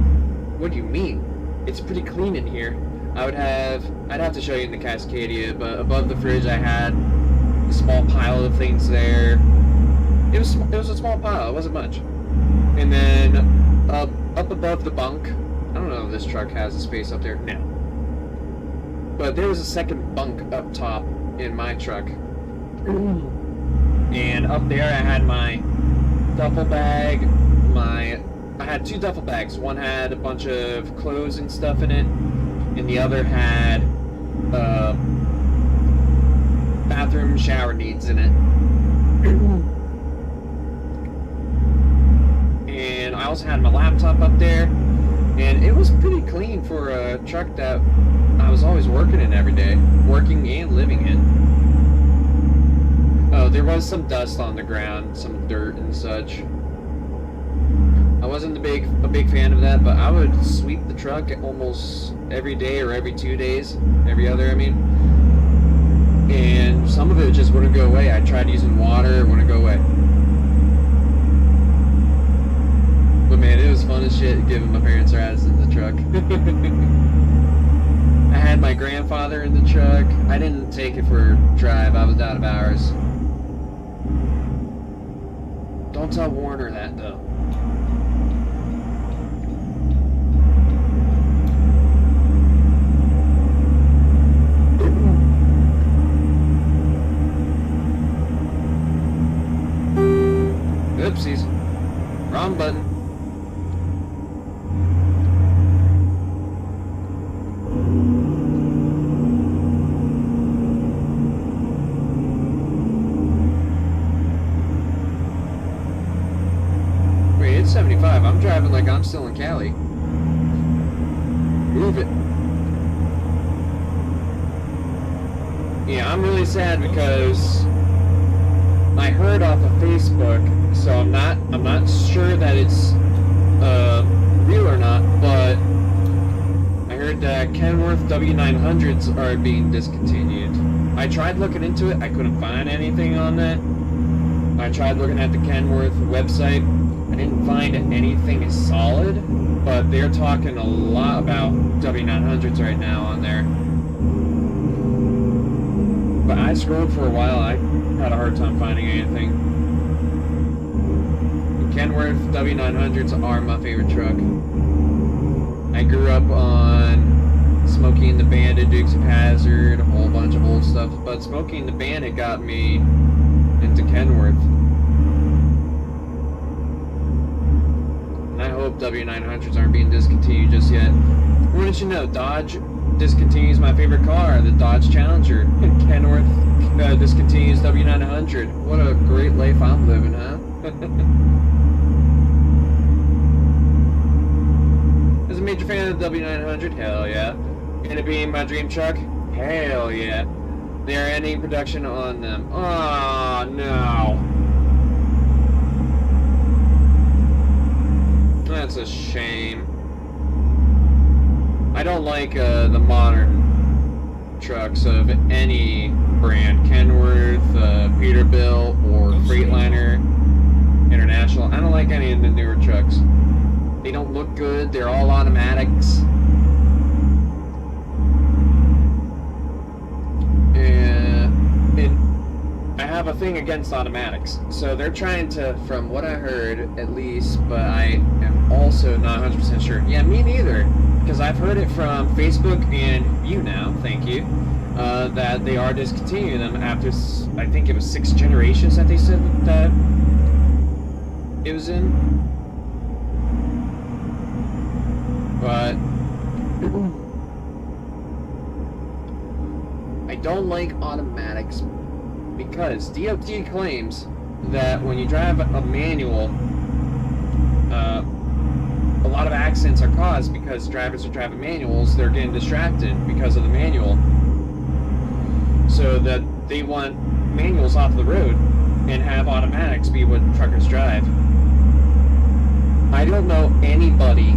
"What do you mean? It's pretty clean in here." I'd have to show you in the Cascadia, but above the fridge I had a small pile of things there. It was a small pile, it wasn't much. And then up above the bunk, I don't know if this truck has a space up there. No. But there was a second bunk up top in my truck. And up there I had my duffel bag, I had two duffel bags. One had a bunch of clothes and stuff in it, and the other had bathroom shower needs in it. And I also had my laptop up there, and it was pretty clean for a truck that I was always working in every day, working and living in. Oh, there was some dust on the ground, some dirt and such. I wasn't a big fan of that, but I would sweep the truck. truck almost every day or every 2 days. Every other, I mean. and some of it just wouldn't go away. I tried using water, it wouldn't go away. But man, it was fun as shit giving my parents rides in the truck. I had my grandfather in the truck. I didn't take it for a drive. I was out of hours. Don't tell Warner that, though. Oopsies. Wrong button. Wait, it's 75. I'm driving like I'm still in Cali. Move it. Yeah, I'm really sad because I heard off of Facebook, so I'm not sure that it's real or not, but I heard that Kenworth W900s are being discontinued. I tried looking into it, I couldn't find anything on that. I tried looking at the Kenworth website, I didn't find anything solid, but they're talking a lot about W900s right now on there. But I scrolled for a while, I had a hard time finding anything. Kenworth W900s are my favorite truck. I grew up on Smokey and the Bandit, Dukes of Hazzard, a whole bunch of old stuff, but Smokey and the Bandit got me into Kenworth. And I hope W900s aren't being discontinued just yet. What did you know? Dodge discontinues my favorite car, the Dodge Challenger, and Kenworth discontinues W900. What a great life I'm living, huh? As a major fan of the W900, hell yeah. Gonna be my dream truck? Hell yeah. They are ending production on them. Oh no. That's a shame. I don't like the modern trucks of any brand, Kenworth, Peterbilt, or Freightliner International. I don't like any of the newer trucks. They don't look good. They're all automatics. And I have a thing against automatics. So they're trying to, from what I heard at least, but I am also not 100% sure. Yeah, me neither. Because I've heard it from Facebook and you now, thank you, that they are discontinuing them after, I think it was 6 generations that they said that it was in. But I don't like automatics because DOT claims that when you drive a manual, a lot of accidents are caused because drivers are driving manuals, they're getting distracted because of the manual. So that they want manuals off the road and have automatics be what truckers drive. I don't know anybody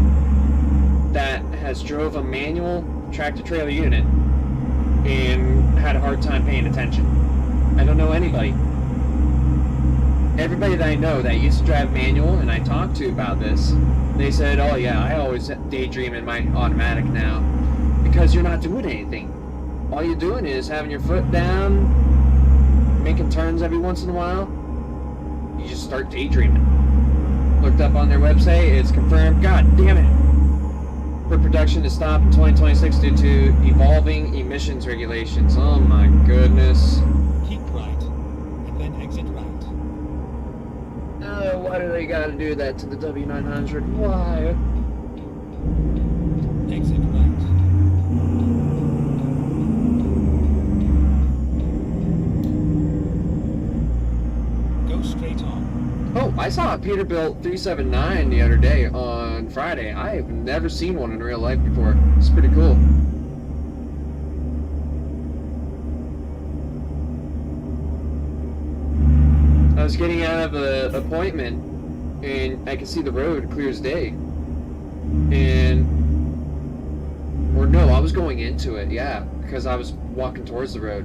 that has drove a manual tractor-trailer unit and had a hard time paying attention. I don't know anybody. Everybody that I know that used to drive manual and I talked to about this, they said, oh yeah, I always daydream in my automatic now. Because you're not doing anything. All you're doing is having your foot down, making turns every once in a while. You just start daydreaming. Looked up on their website, it's confirmed, god damn it, for production to stop in 2026 due to evolving emissions regulations. Oh my goodness. Keep right, and then exit right. Why do they gotta do that to the W900? Why? Exit right. Go straight on. Oh, I saw a Peterbilt 379 the other day on Friday. I have never seen one in real life before. It's pretty cool. I was getting out of an appointment and I could see the road clear as day. Or no, I was going into it, yeah, because I was walking towards the road.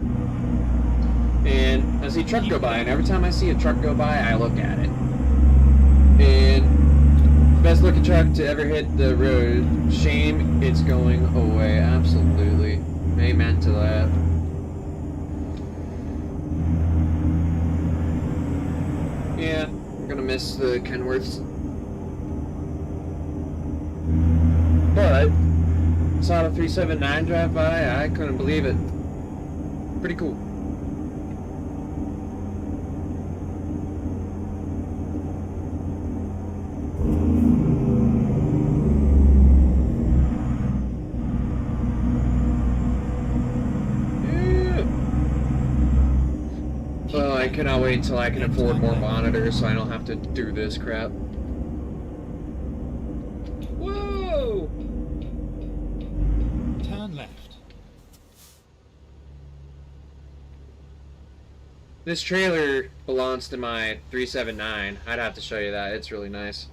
And I see a truck go by, and every time I see a truck go by, I look at it. And best looking truck to ever hit the road. Shame it's going away. Absolutely. Amen to that. Yeah, I'm gonna miss the Kenworths. But saw the 379 drive by. I couldn't believe it. Pretty cool. Well, I cannot wait until I can afford more monitors so I don't have to do this crap. Whoa! Turn left. This trailer belongs to my 379. I'd have to show you that. It's really nice.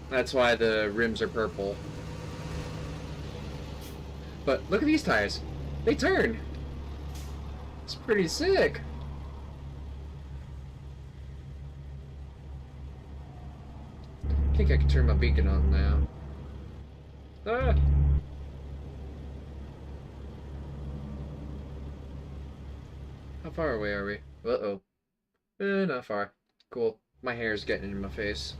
That's why the rims are purple. But look at these tires. They turn. It's pretty sick. I think I can turn my beacon on now. Ah. How far away are we? Uh-oh. Not far. Cool. My hair's getting in my face.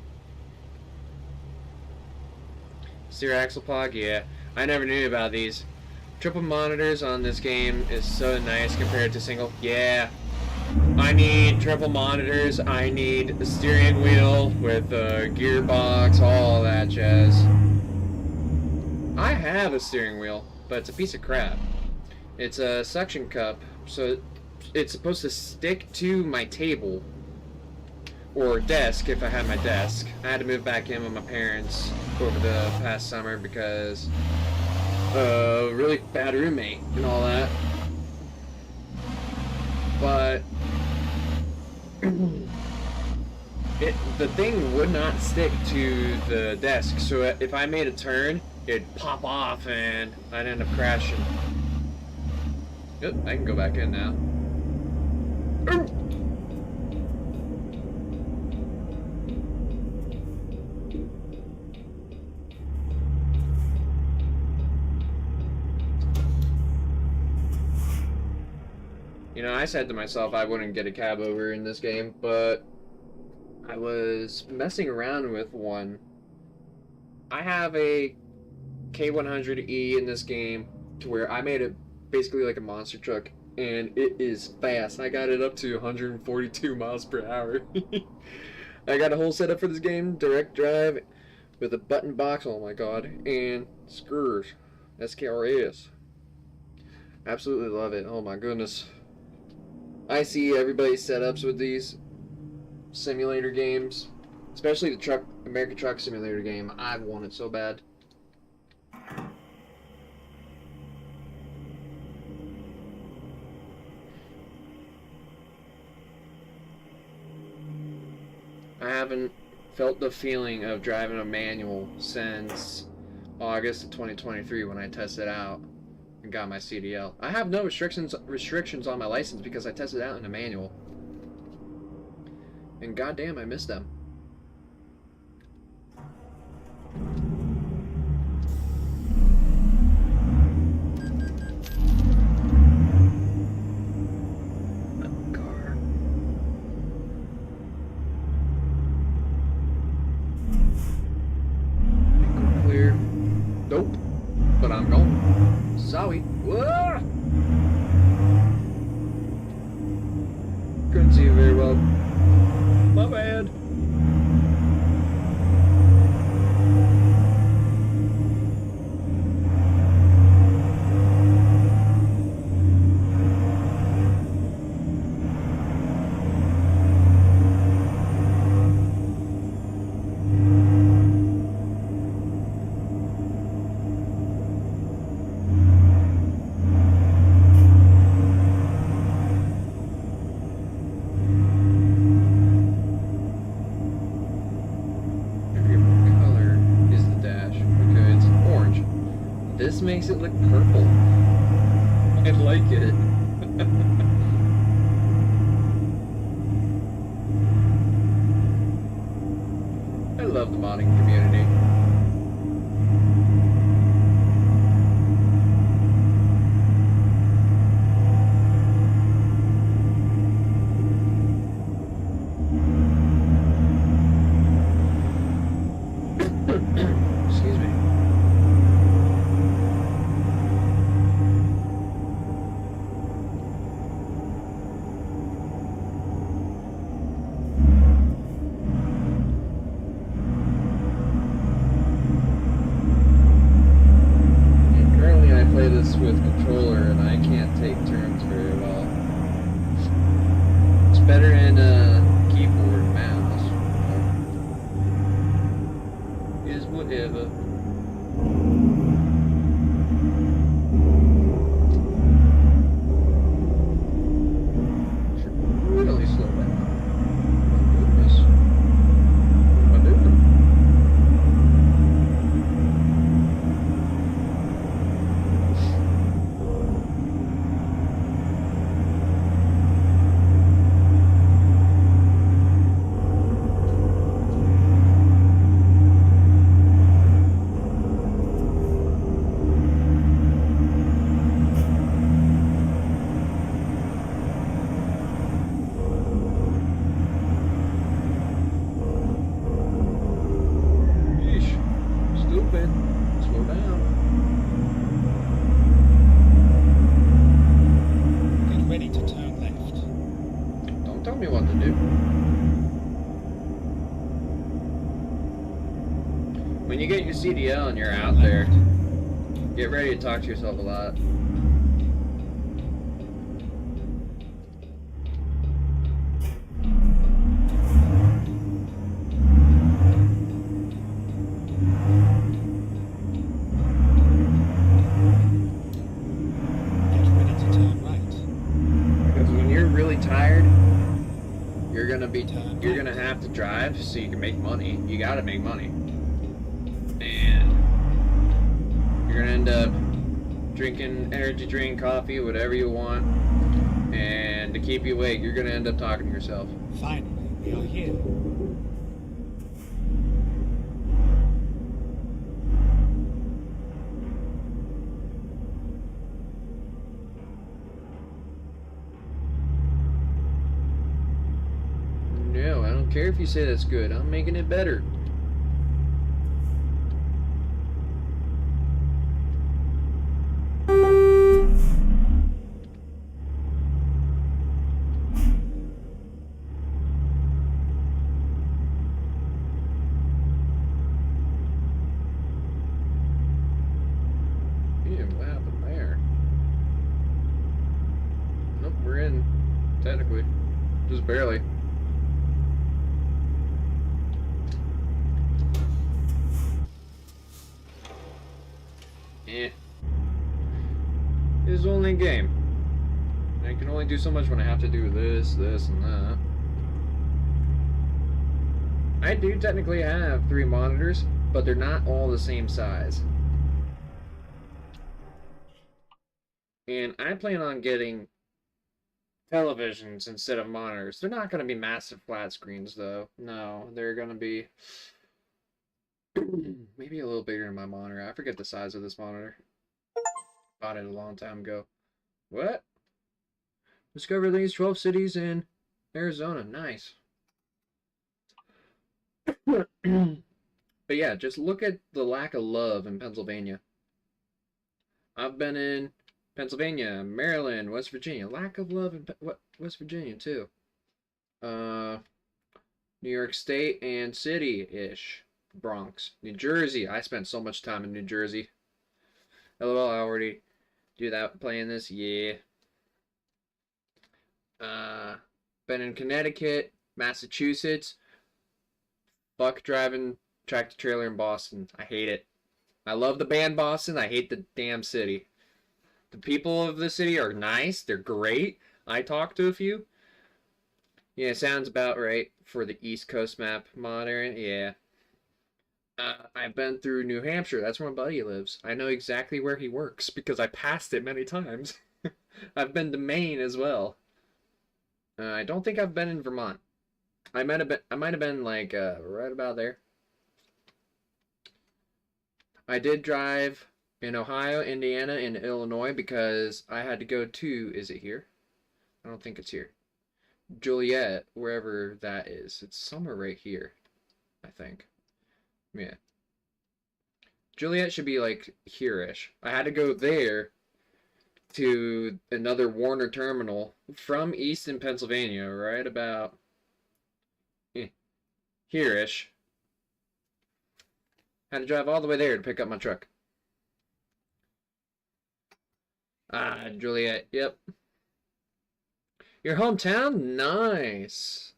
Steer axle plug? Yeah. I never knew about these. Triple monitors on this game is so nice compared to single. Yeah. I need triple monitors. I need a steering wheel with a gearbox, all that jazz. I have a steering wheel, but it's a piece of crap. It's a suction cup, so it's supposed to stick to my table or desk if I had my desk. I had to move back in with my parents over the past summer because really bad roommate and all that. But the thing would not stick to the desk, so if I made a turn, it'd pop off and I'd end up crashing. Yep, I can go back in now. You know, I said to myself I wouldn't get a cab over in this game, but I was messing around with one. I have a K100E in this game to where I made it basically like a monster truck, and it is fast. I got it up to 142 miles per hour. I got a whole setup for this game, direct drive with a button box, oh my god, and skrs, SKRS. Absolutely love it, oh my goodness. I see everybody's setups with these simulator games, especially the American Truck Simulator game. I want it so bad. I haven't felt the feeling of driving a manual since August of 2023 when I tested out and got my CDL. I have no restrictions on my license because I tested out in a manual. And goddamn, I miss them. Car. Think we're clear. Nope. But I'm going. Sorry. Whoa! Couldn't see you very well. My bad. This makes it look purple. I like it. I love the modding community. Excuse me. And currently I play this with controller and I can't take turns very well. It's better in keyboard and mouse. Is whatever. Should really slow down. My goodness. What am I doing? Yeesh. Stupid. Slow down. Get ready to turn left. Don't tell me what to do. When you get your CDL and you're out there, get ready to talk to yourself a lot. Get ready to turn right. Because when you're really tired, you're gonna Turn have to drive so you can make money. You gotta make money. And you're gonna end up drinking energy drink, coffee, whatever you want. And to keep you awake, you're gonna end up talking to yourself. Finally, we are here. No, I don't care if you say that's good. I'm making it better. Yeah, what happened there? Nope, we're in. Technically. Just barely. Eh. It's only a game. I can only do so much when I have to do this, this, and that. I do technically have 3 monitors, but they're not all the same size. And I plan on getting televisions instead of monitors. They're not going to be massive flat screens, though. No, they're going to be maybe a little bigger than my monitor. I forget the size of this monitor. Bought it a long time ago. What? Discover these 12 cities in Arizona. Nice. But yeah, just look at the lack of love in Pennsylvania. I've been in Pennsylvania, Maryland, West Virginia. Lack of love in West Virginia too. New York State and City-ish. Bronx. New Jersey. I spent so much time in New Jersey. LOL, I already do that playing this. Yeah. Been in Connecticut, Massachusetts. Fuck driving tractor trailer in Boston. I hate it. I love the band Boston. I hate the damn city. The people of the city are nice. They're great. I talked to a few. Yeah, sounds about right for the East Coast map modern. Yeah. I've been through New Hampshire. That's where my buddy lives. I know exactly where he works because I passed it many times. I've been to Maine as well. I don't think I've been in Vermont. I might have been like right about there. I did drive in Ohio, Indiana, and Illinois because I had to go to, is it here? I don't think it's here. Joliet, wherever that is. It's somewhere right here, I think. Yeah. Joliet should be like here-ish. I had to go there to another Warner terminal from Easton, Pennsylvania, right about here-ish. Had to drive all the way there to pick up my truck. Ah, Joliet, yep. Your hometown? Nice.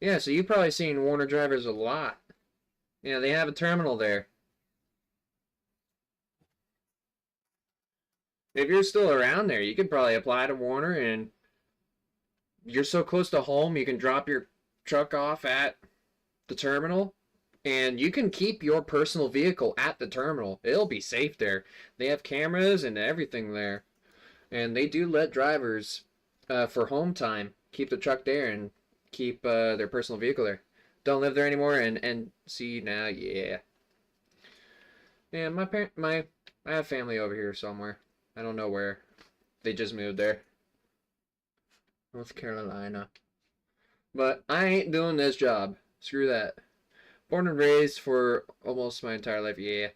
Yeah, so you've probably seen Warner drivers a lot. Yeah, they have a terminal there. If you're still around there, you could probably apply to Warner, and you're so close to home, you can drop your truck off at the terminal, and you can keep your personal vehicle at the terminal. It'll be safe there. They have cameras and everything there, and they do let drivers, for home time, keep the truck there and keep their personal vehicle there. Don't live there anymore, and see now, yeah. Yeah, I have family over here somewhere. I don't know where. They just moved there. North Carolina. But I ain't doing this job. Screw that. Born and raised for almost my entire life, yeah.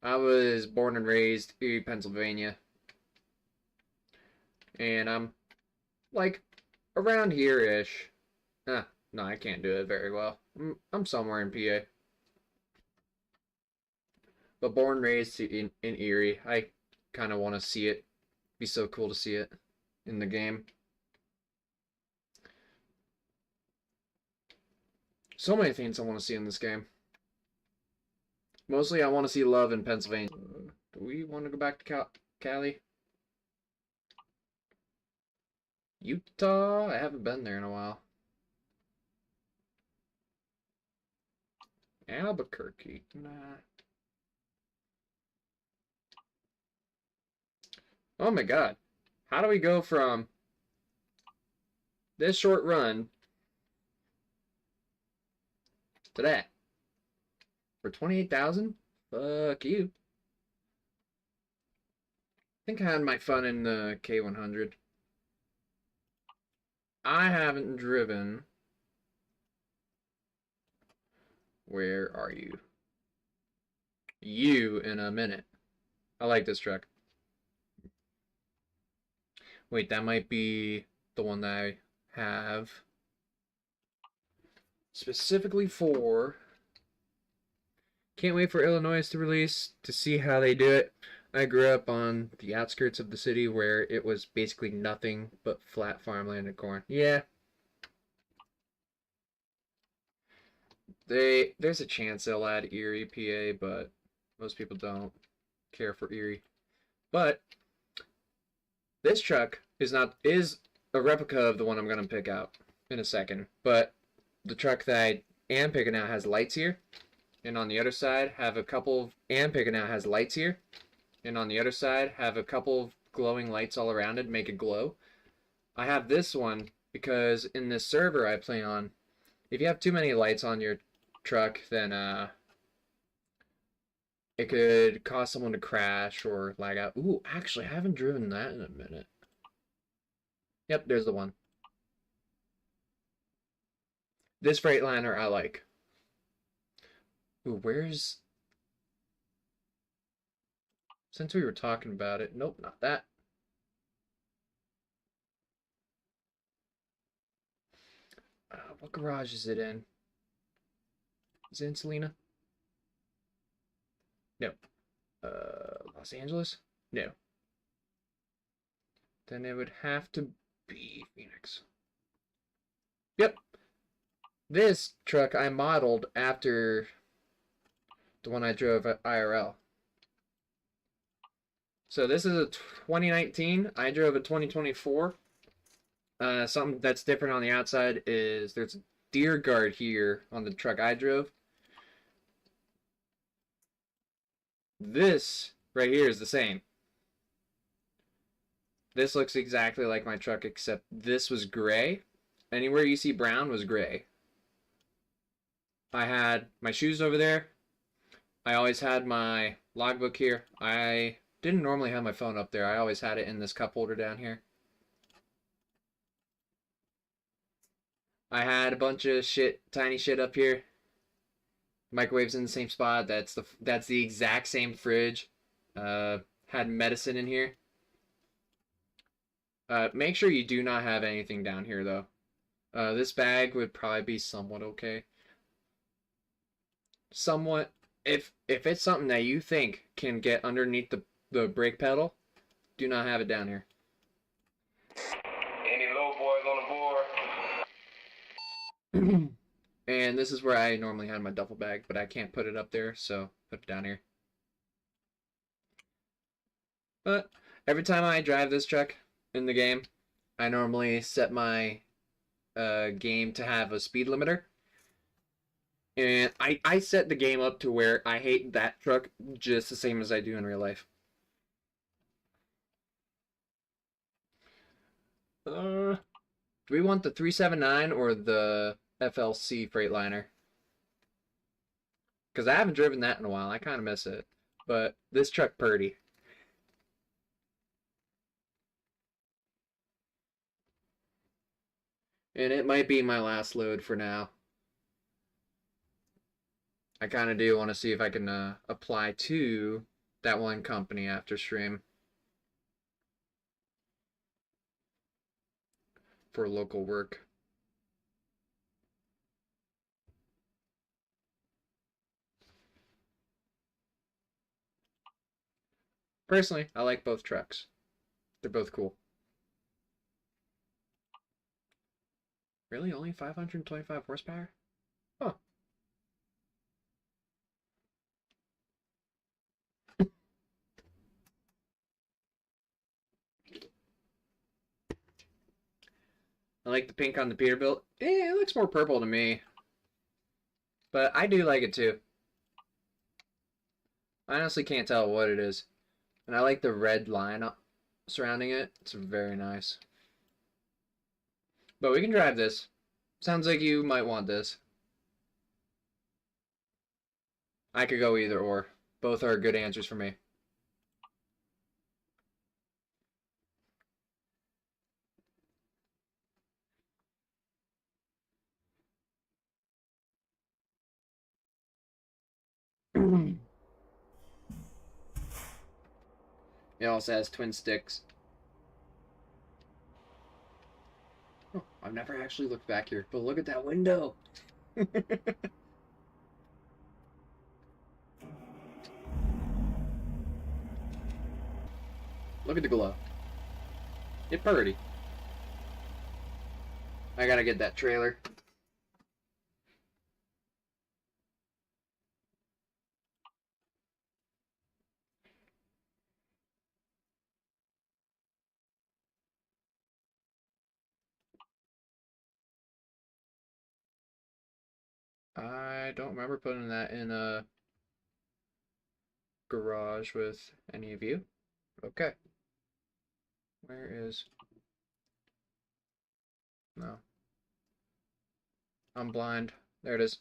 I was born and raised in Pennsylvania. And I'm like around here-ish. No, I can't do it very well. I'm somewhere in PA. But born and raised in Erie. I kind of want to see it. Be so cool to see it in the game. So many things I want to see in this game. Mostly I want to see love in Pennsylvania. Do we want to go back to Cali? Utah? I haven't been there in a while. Albuquerque? Nah. Oh my god. How do we go from this short run to that? For 28,000? Fuck you. I think I had my fun in the K100. I haven't driven. Where are you? You in a minute. I like this truck. Wait, that might be the one that I have specifically for. Can't wait for Illinois to release to see how they do it. I grew up on the outskirts of the city where it was basically nothing but flat farmland and corn. Yeah. There's a chance they'll add Erie, PA, but most people don't care for Erie. But this truck is a replica of the one I'm gonna pick out in a second. But the truck that I am picking out has lights here, and on the other side have a couple of glowing lights all around it to make it glow. I have this one because in this server I play on, if you have too many lights on your truck, then it could cause someone to crash or lag out. Ooh, actually, I haven't driven that in a minute. Yep, there's the one. This Freightliner I like. Ooh, where's... Since we were talking about it. Nope, not that. What garage is it in? Is it in Salina? No. Los Angeles? No. Then it would have to be Phoenix. Yep. This truck I modeled after the one I drove at IRL. So this is a 2019. I drove a 2024. Something that's different on the outside is there's a deer guard here on the truck I drove. This right here is the same. This looks exactly like my truck, except this was gray. Anywhere you see brown was gray. I had my shoes over there. I always had my logbook here. I didn't normally have my phone up there. I always had it in this cup holder down here. I had a bunch of shit, tiny shit up here. Microwave's in the same spot. That's the exact same fridge. Had medicine in here. Make sure you do not have anything down here though. This bag would probably be somewhat okay. Somewhat, if it's something that you think can get underneath the brake pedal, do not have it down here. Any low boys on the board? And this is where I normally had my duffel bag, but I can't put it up there, so put it down here. But every time I drive this truck in the game, I normally set my game to have a speed limiter. And I set the game up to where I hate that truck just the same as I do in real life. Do we want the 379 or the FLC Freightliner? Because I haven't driven that in a while. I kind of miss it. But this truck purdy. And it might be my last load for now. I kind of do want to see if I can apply to that one company after stream for local work. Personally, I like both trucks. They're both cool. Really? Only 525 horsepower? Huh. I like the pink on the Peterbilt. It looks more purple to me. But I do like it too. I honestly can't tell what it is. And I like the red line surrounding it. It's very nice. But we can drive this. Sounds like you might want this. I could go either or. Both are good answers for me. It also has twin sticks. Oh, I've never actually looked back here, but look at that window. Look at the glow. It's pretty. I gotta get that trailer. I don't remember putting that in a garage with any of you. Okay. Where is... No. I'm blind. There it is.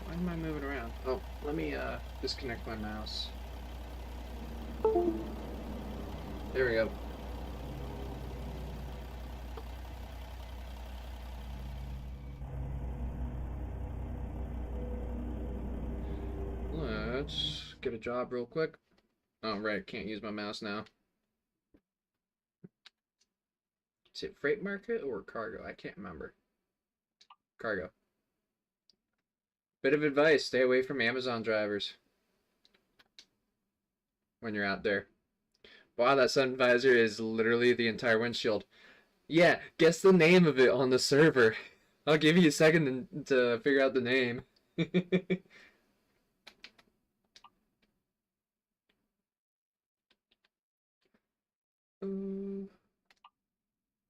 Why am I moving around? Oh, let me disconnect my mouse. There we go. Let's get a job real quick. Oh, right, can't use my mouse now. Is it freight market or cargo? I can't remember. Cargo. Bit of advice, stay away from Amazon drivers when you're out there. Wow, that sun visor is literally the entire windshield. Yeah, guess the name of it on the server. I'll give you a second to figure out the name.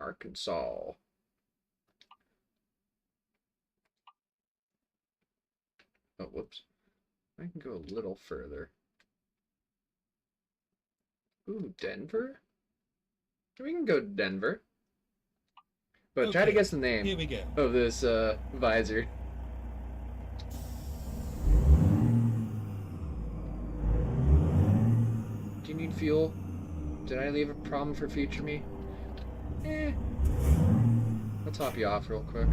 Arkansas. Oh, whoops. I can go a little further. Ooh, Denver? We can go to Denver. But try to Okay, guess the name here we go. of this visor. Do you need fuel? Did I leave a problem for future me? I'll top you off real quick.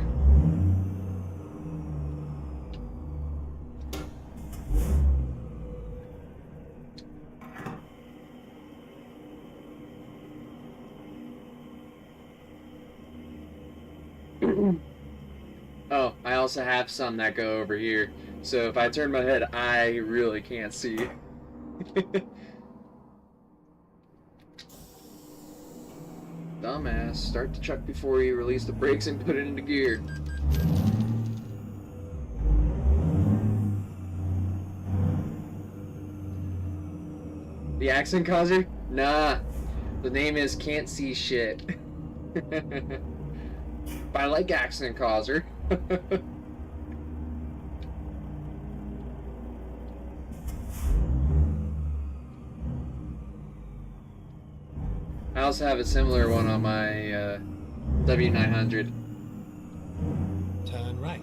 Oh, I also have some that go over here. So if I turn my head, I really can't see. Dumbass, start the truck before you release the brakes and put it into gear. The accent causer? Nah. The name is Can't See Shit. But I like accent causer. I also have a similar one on my W900. Turn right.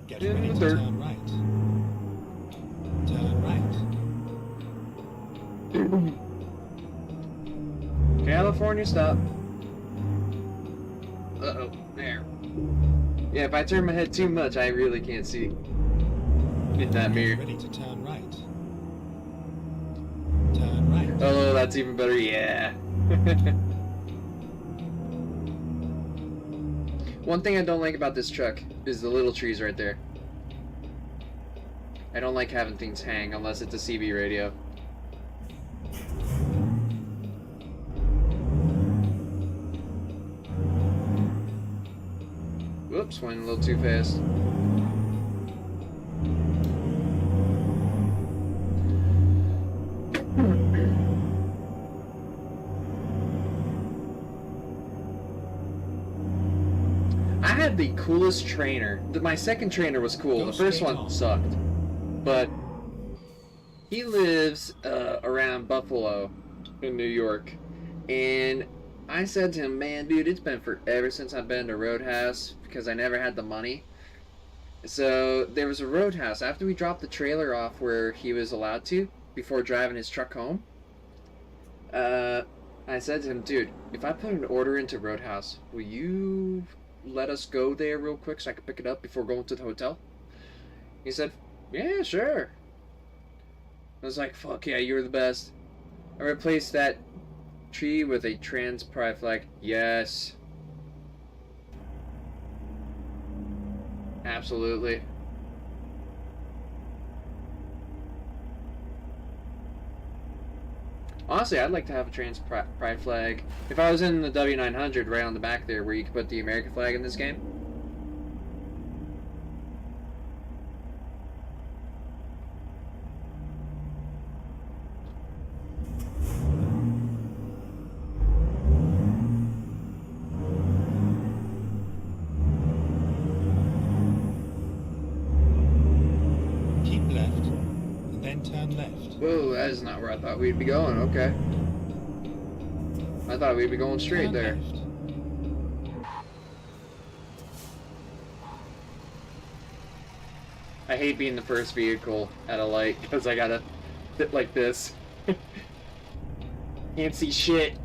Get ready to turn right. Turn right. California stop. Uh-oh, there. Yeah, if I turn my head too much, I really can't see in that mirror. Get ready to turn right. Turn right. Oh, that's even better, yeah. One thing I don't like about this truck is the little trees right there. I don't like having things hang unless it's a CB radio. Whoops, went a little too fast. I had the coolest trainer. My second trainer was cool. The first one sucked. But he lives around Buffalo in New York. And I said to him, man, dude, it's been forever since I've been to Roadhouse because I never had the money. So there was a Roadhouse after we dropped the trailer off where he was allowed to before driving his truck home. I said to him, dude, if I put an order into Roadhouse, will you let us go there real quick so I can pick it up before going to the hotel? He said, yeah, sure. I was like, fuck yeah, you're the best. I replaced that tree with a trans pride flag. Yes. Absolutely. Honestly, I'd like to have a trans pride flag. If I was in the W900 right on the back there where you could put the American flag in this game. Whoa, that is not where I thought we'd be going. Okay. I thought we'd be going straight there. I hate being the first vehicle at a light because I gotta sit like this. Can't see shit.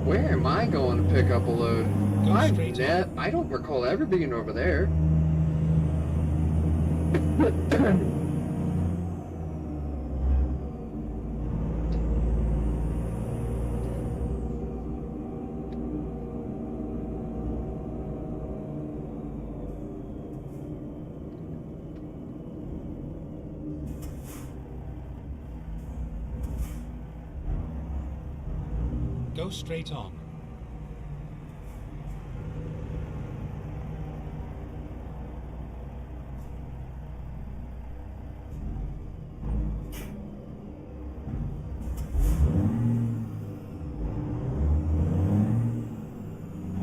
Where am I going to pick up a load? Go straight on. I don't recall ever being over there. Go straight on.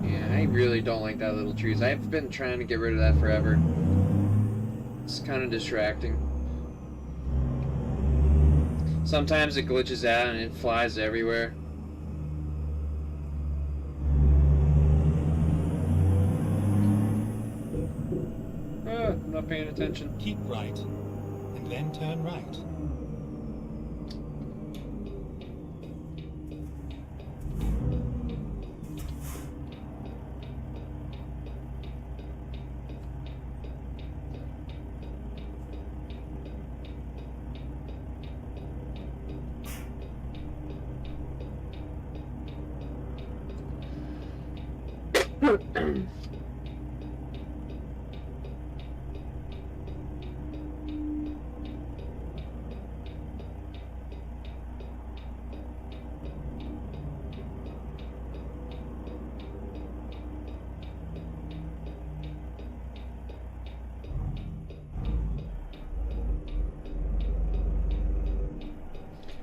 Yeah, I really don't like that little trees. I've been trying to get rid of that forever. It's kind of distracting. Sometimes it glitches out and it flies everywhere. I'm not paying attention. Keep right, and then turn right.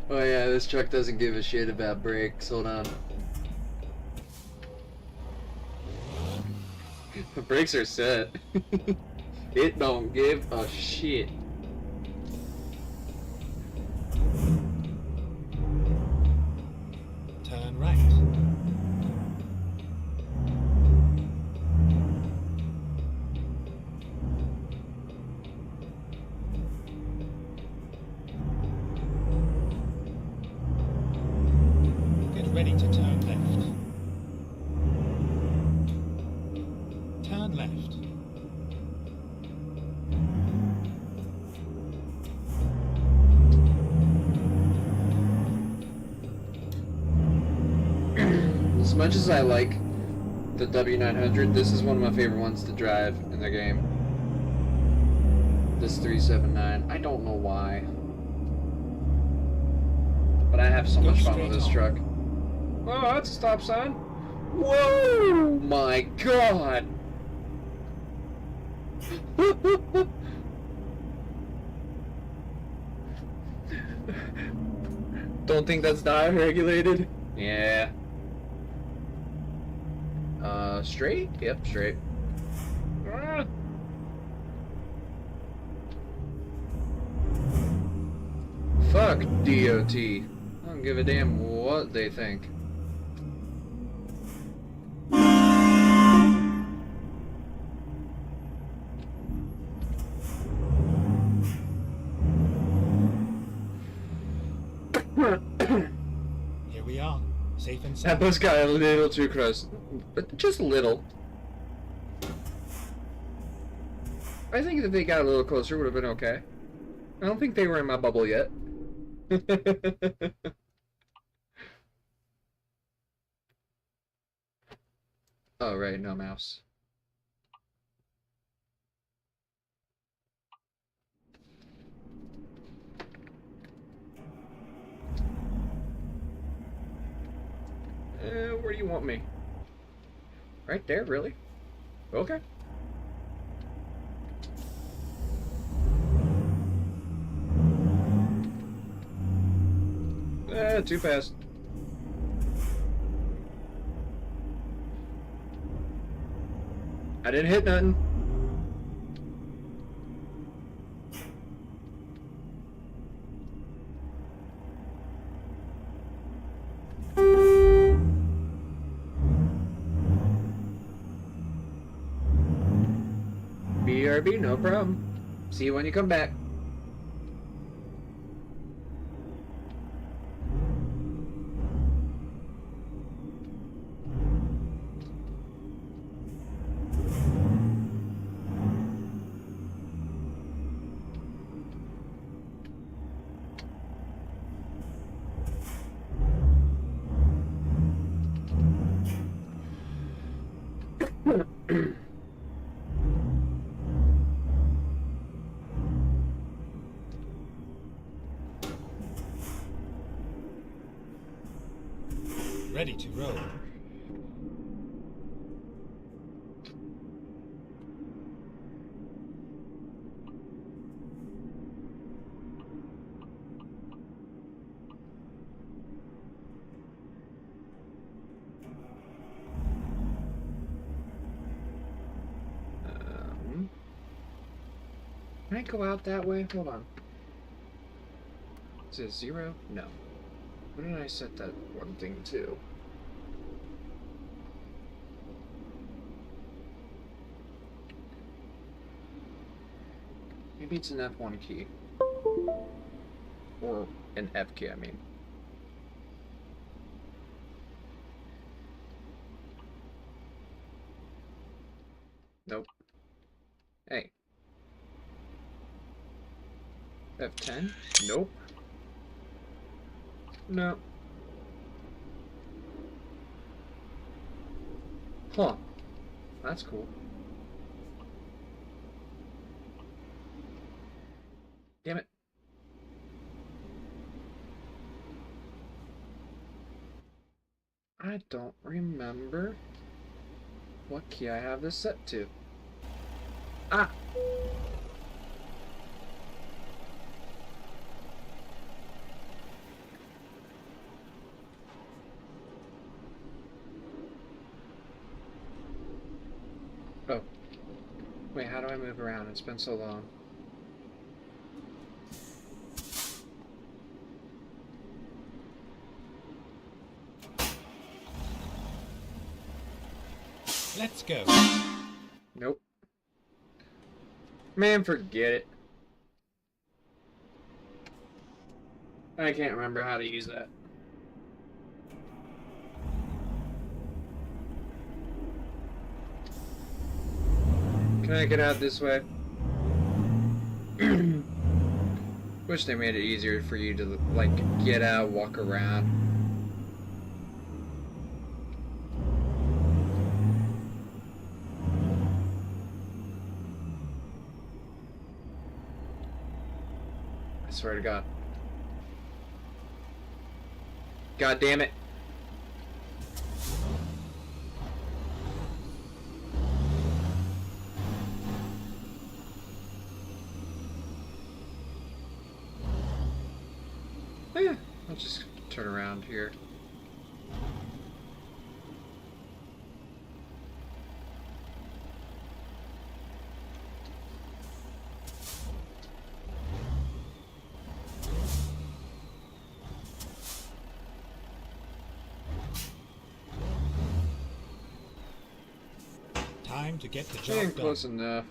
Oh yeah, this truck doesn't give a shit about brakes. Hold on. The brakes are set. It don't give a shit. Turn right. Get ready to turn left. Turn left. As much as I like the W900, this is one of my favorite ones to drive in the game. This 379. I don't know why. But I have so much fun with this truck. Oh, that's a stop sign. Whoa! My God! Don't think that's dial regulated? Yeah. Straight? Yep, straight. Ah. Fuck DOT. I don't give a damn what they think. Here we are, safe and That sound. bus got a little too close. But just a little. I think if they got a little closer, would have been okay. I don't think they were in my bubble yet. Oh, right, no mouse. Where do you want me? Right there, really? Okay. Too fast. I didn't hit nothing. BRB, no problem. See you when you come back. Ready to roll. Can I go out that way? Hold on. Is it 0? No. What did I set that one thing to? Maybe it's an F1 key. Or an F key, I mean. Nope. Hey. F10? Nope. No. Huh. That's cool. Damn it. I don't remember what key I have this set to. Ah! Oh. Wait, how do I move around? It's been so long. Let's go. Nope. Man, forget it. I can't remember how to use that. Can I get out this way? Wish they made it easier for you to, like, get out, walk around. I swear to God. God damn it. I'll just turn around here. Time to get the job Getting done. close enough.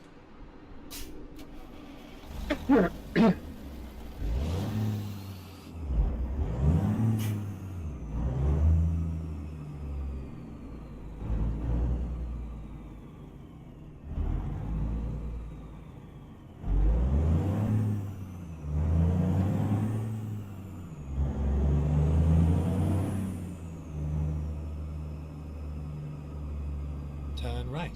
Turn right.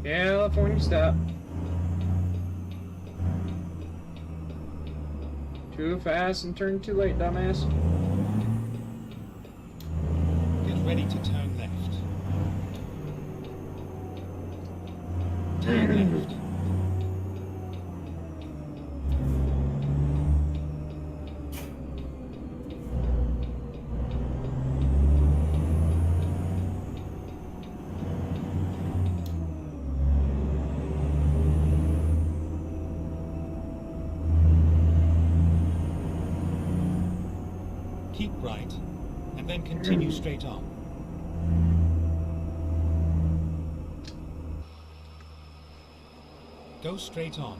California stop. Too fast and turn too late, dumbass. Get ready to turn left. Turn left. Keep right, and then continue straight on. Go straight on.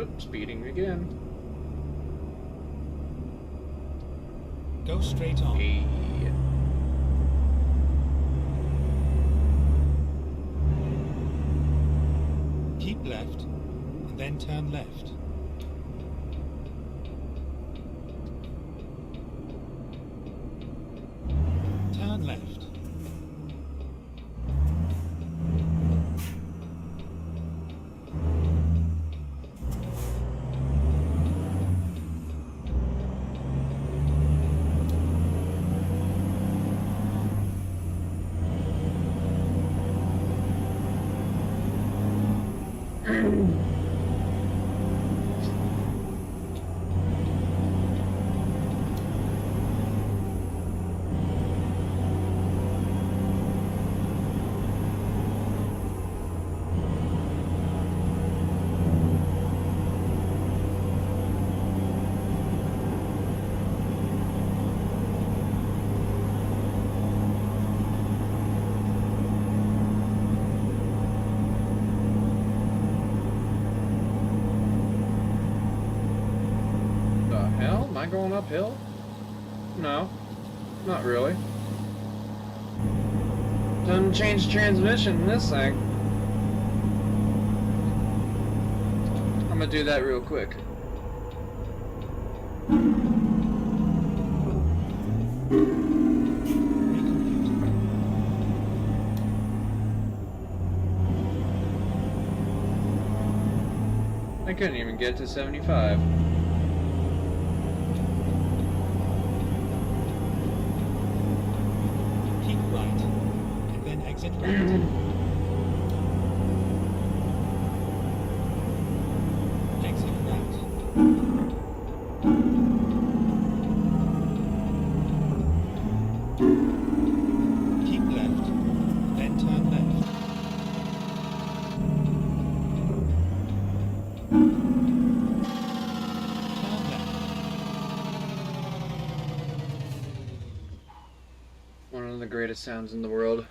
Oops, speeding again. Go straight on. Hey. Keep left, and then turn left. Turn left. The hell? Am I going uphill? No, not really. Doesn't change transmission in this thing. I'm gonna do that real quick. I couldn't even get to 75. Keep right, and then exit right. Exit right. Keep left, then turn left. Turn left. One of the greatest sounds in the world.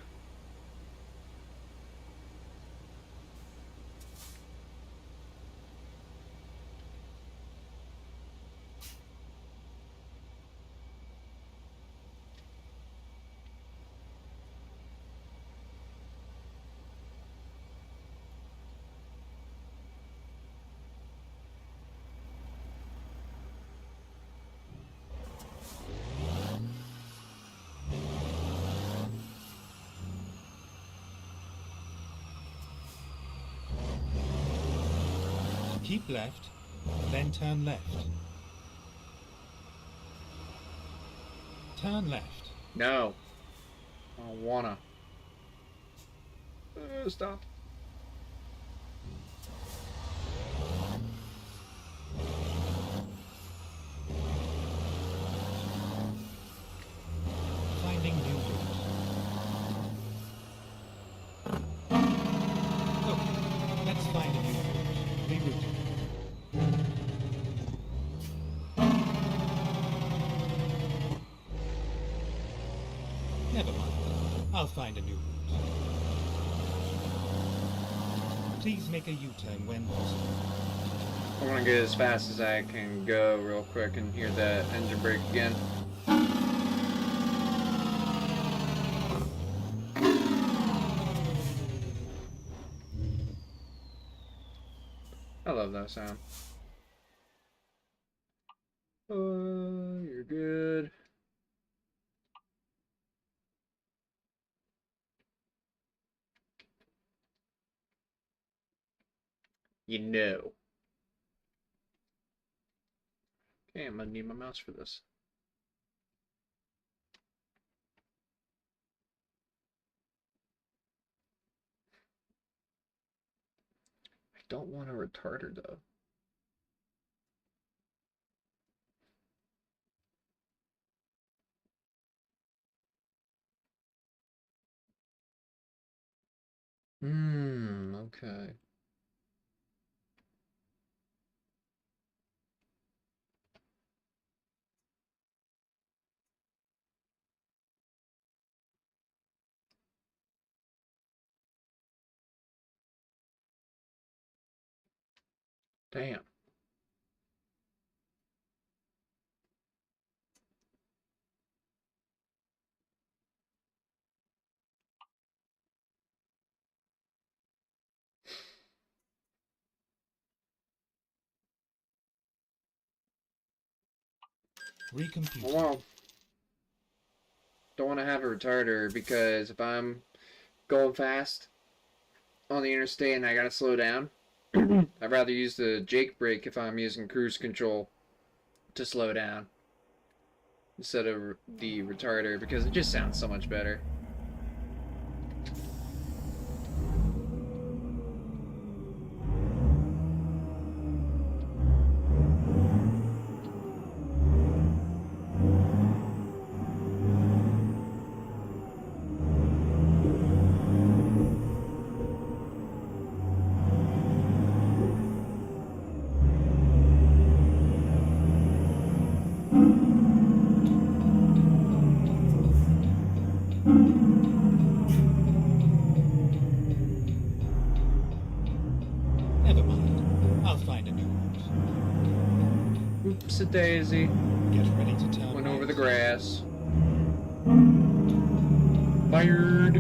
Keep left, then turn left. Turn left. No. I don't wanna. Stop. Finding new route. Okay, let's find a new route. Reroute. Never mind. I'll find a new route. Please make a U-turn when possible. I want to get as fast as I can go real quick and hear that engine brake again. I love that sound. You're good. You know. Okay, I'm gonna need my mouse for this. I don't want a retarder though. Okay. Damn. Recomputing. Well, don't want to have a retarder because if I'm going fast on the interstate and I gotta slow down, I'd rather use the Jake brake if I'm using cruise control to slow down instead of the retarder because it just sounds so much better. Never mind. I'll find a new route. Oops, a daisy. Get ready to turn Went right. over the grass. Fired.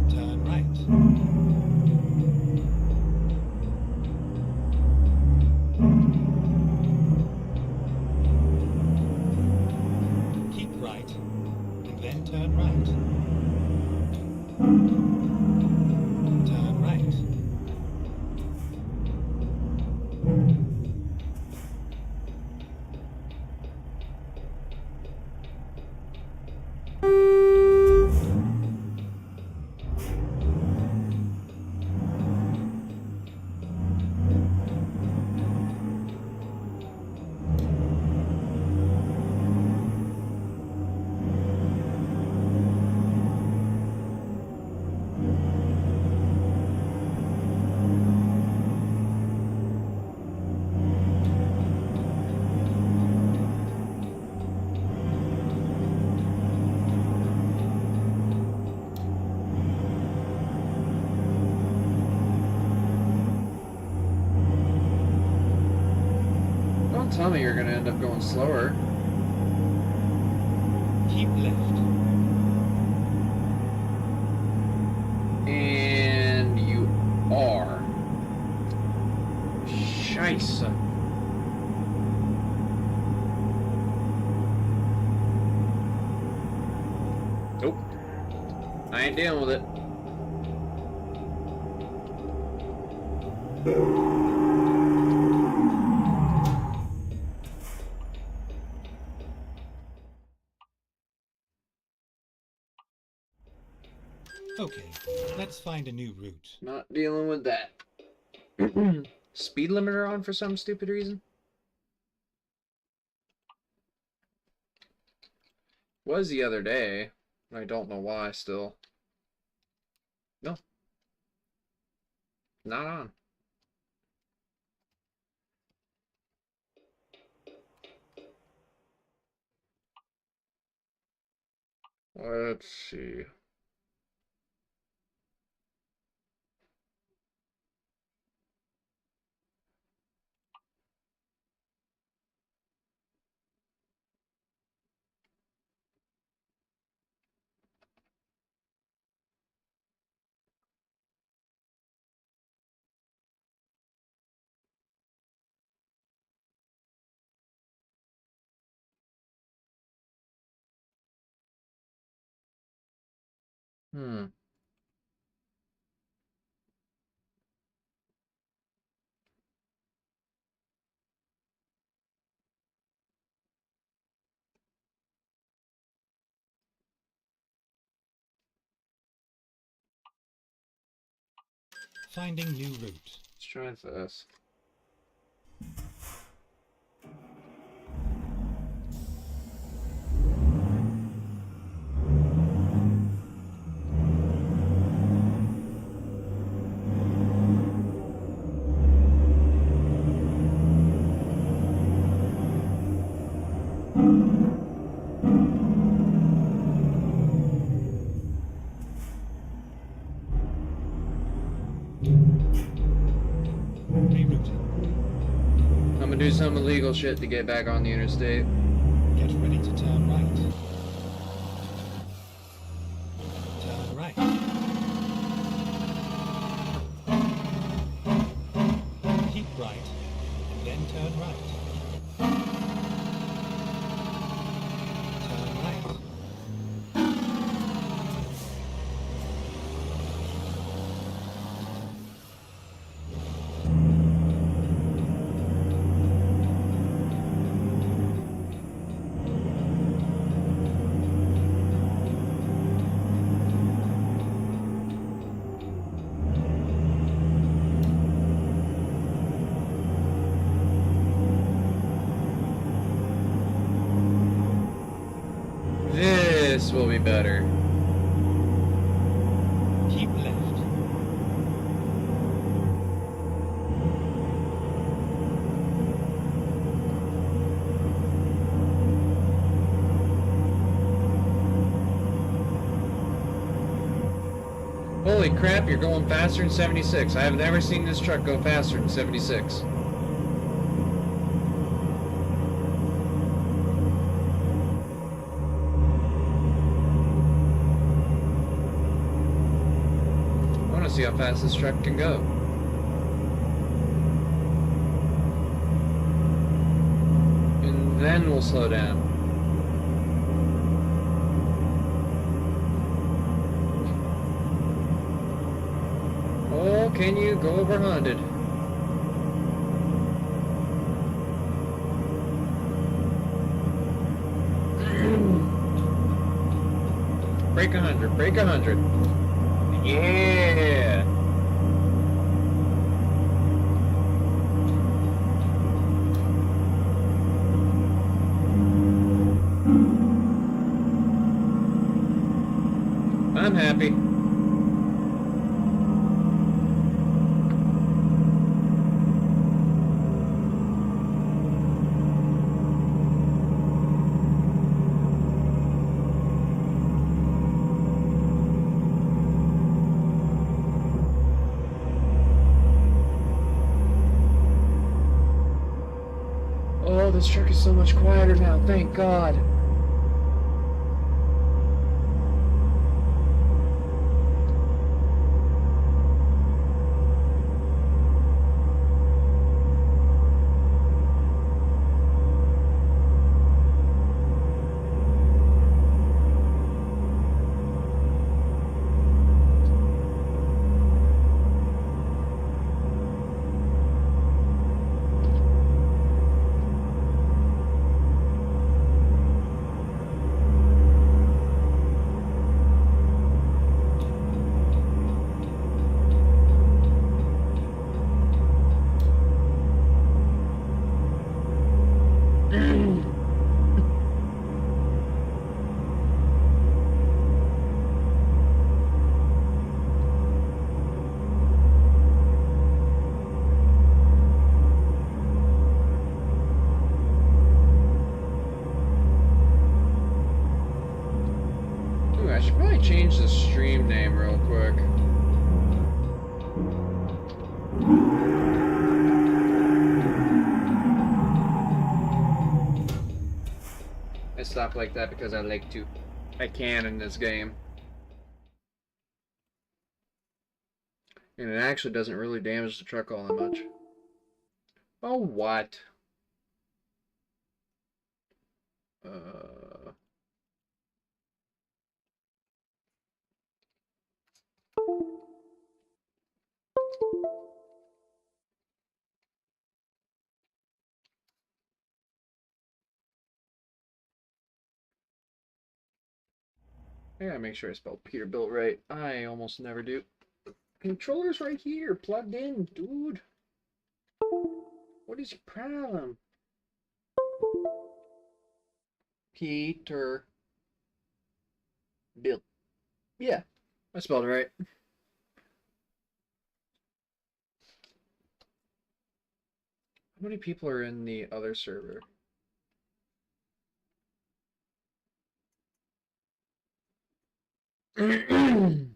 Turn right. Keep right, and then turn right. Turn right. Don't tell me you're gonna end up going slower. Keep left. And you are. Scheisse. Nope. I ain't dealing with it. Okay, let's find a new route. Not dealing with that. Speed limiter on for some stupid reason? Was the other day. I don't know why still. No. Not on. Let's see. Hmm. Finding new route. Let's try this. Rerouting. I'm gonna do some illegal shit to get back on the interstate. Get ready to turn right. Turn right. Keep right, and then turn right. better. Keep left. Holy crap, you're going faster than 76. I have never seen this truck go faster than 76. I want to see how fast this truck can go. And then we'll slow down. Oh, can you go over 100? Break 100, break 100. Yeah! I'm happy. Oh, this truck is so much quieter now, thank God. Ooh, I should probably change the stream name real quick. I stop like that because I like to. I can in this game. And it actually doesn't really damage the truck all that much. Oh, what? I gotta make sure I spell Peterbilt right. I almost never do. Controller's right here, plugged in, dude. What is your problem? Peterbilt. Yeah, I spelled it right. How many people are in the other server? The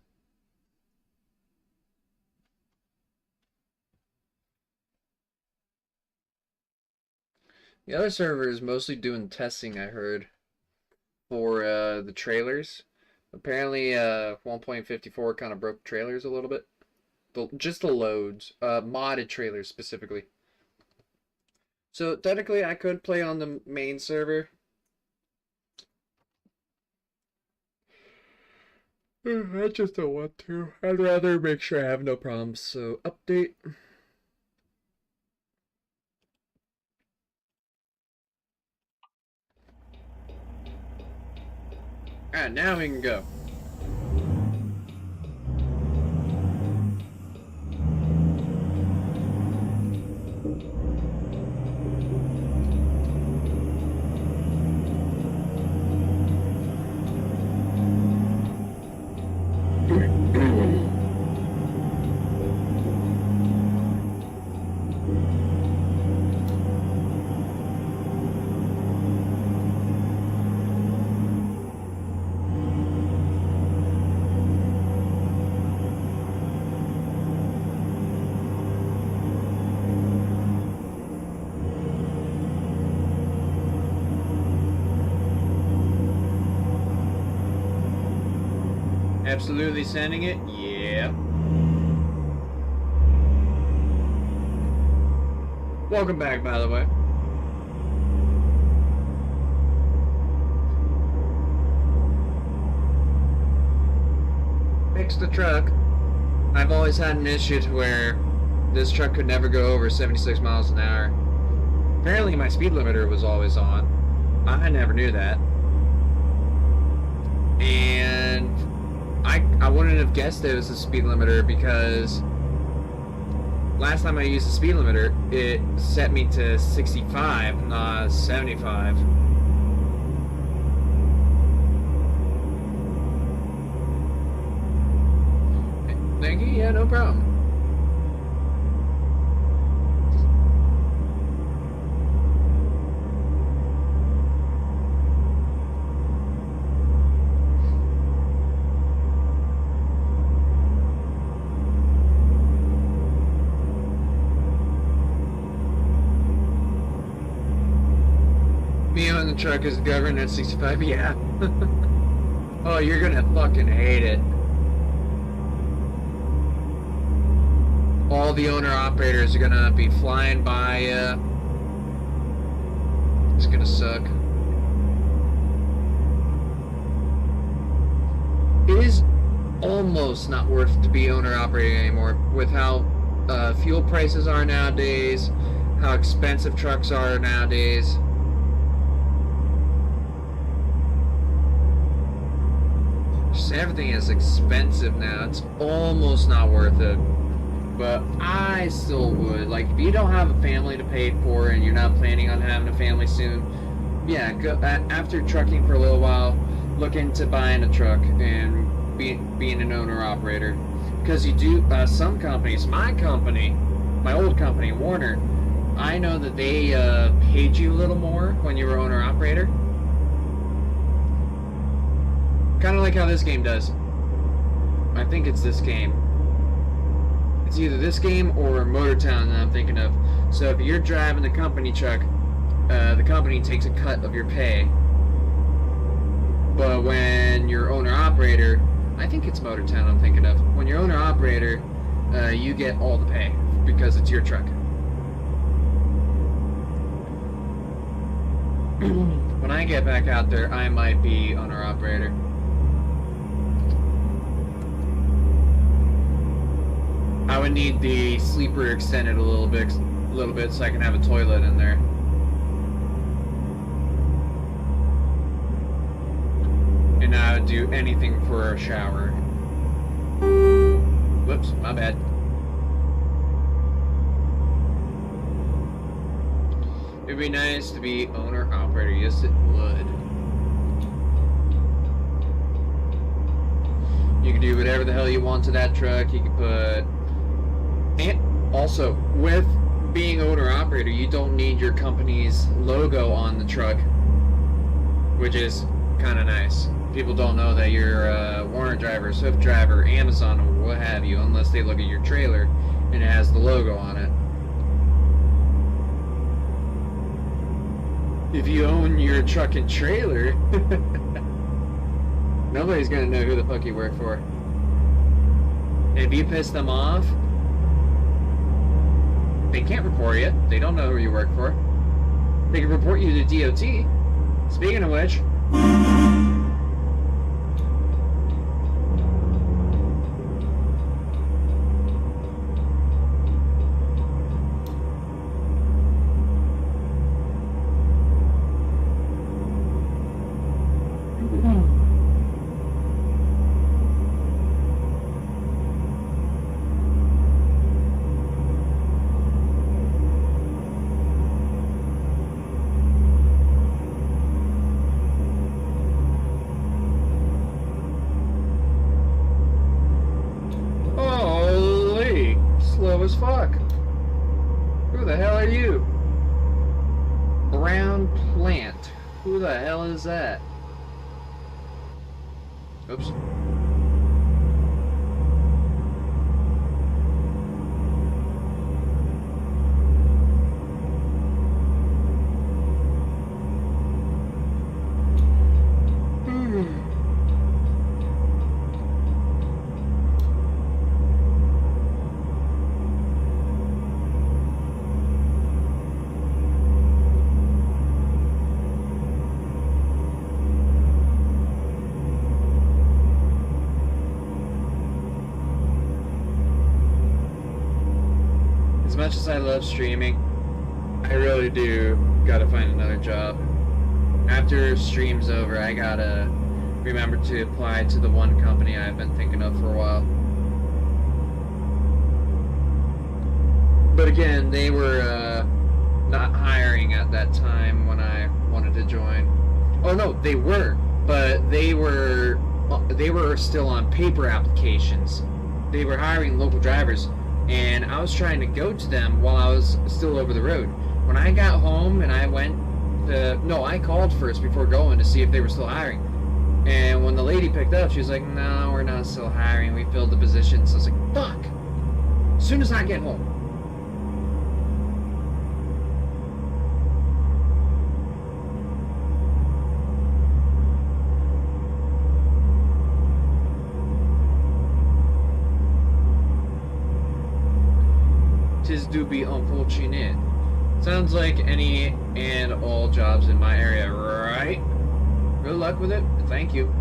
other server is mostly doing testing, I heard, for the trailers. Apparently, 1.54 kind of broke trailers a little bit. Just the loads. Modded trailers, specifically. So, technically, I could play on the main server. I just don't want to. I'd rather make sure I have no problems. So, update. Alright, now we can go. Absolutely sending it? Yeah. Welcome back, by the way. Fix the truck. I've always had an issue to where this truck could never go over 76 miles an hour. Apparently my speed limiter was always on. I never knew that. And I wouldn't have guessed it was a speed limiter because last time I used the speed limiter, it set me to 65, not 75. Thank you, yeah, no problem. Me on the truck is governed at 65, yeah. Oh, you're gonna fucking hate it. All the owner-operators are gonna be flying by you. It's gonna suck. It is almost not worth to be owner-operating anymore with how fuel prices are nowadays, how expensive trucks are nowadays. Just everything is expensive now. It's almost not worth it. But I still would. Like, if you don't have a family to pay for and you're not planning on having a family soon, yeah, go after trucking for a little while, look into buying a truck and being an owner-operator. Because you do, some companies, my company, my old company, Warner, I know that they paid you a little more when you were owner-operator. Kind of like how this game does. I think it's this game. It's either this game or Motortown that I'm thinking of. So if you're driving the company truck, the company takes a cut of your pay. But when you're owner-operator, I think it's Motortown I'm thinking of. When you're owner-operator, you get all the pay because it's your truck. When I get back out there, I might be owner-operator. I would need the sleeper extended a little bit so I can have a toilet in there. And I would do anything for a shower. Whoops, my bad. It'd be nice to be owner-operator. Yes, it would. You can do whatever the hell you want to that truck. You can put... And also, with being owner-operator, you don't need your company's logo on the truck, which is kind of nice. People don't know that you're a Warner driver, Swift driver, Amazon, or what have you, unless they look at your trailer and it has the logo on it. If you own your truck and trailer, nobody's gonna know who the fuck you work for. If you piss them off, they can't report you. They don't know who you work for. They can report you to DOT. Speaking of which... slow as fuck. Who the hell are you? Brown plant. Who the hell is that? Oops. much as I love streaming, I really do gotta find another job. After stream's over, I gotta remember to apply to the one company I've been thinking of for a while. But again, they were not hiring at that time when I wanted to join. Oh no, they were, but they were still on paper applications. They were hiring local drivers, and I was trying to go to them while I was still over the road. When I got home and I went no, I called first before going to see if they were still hiring. And when the lady picked up, she was like, no, we're not still hiring. We filled the position. So I was like, fuck. As soon as I get home. Tis do be unfortunate. Sounds like any and all jobs in my area, right? Good luck with it. Thank you.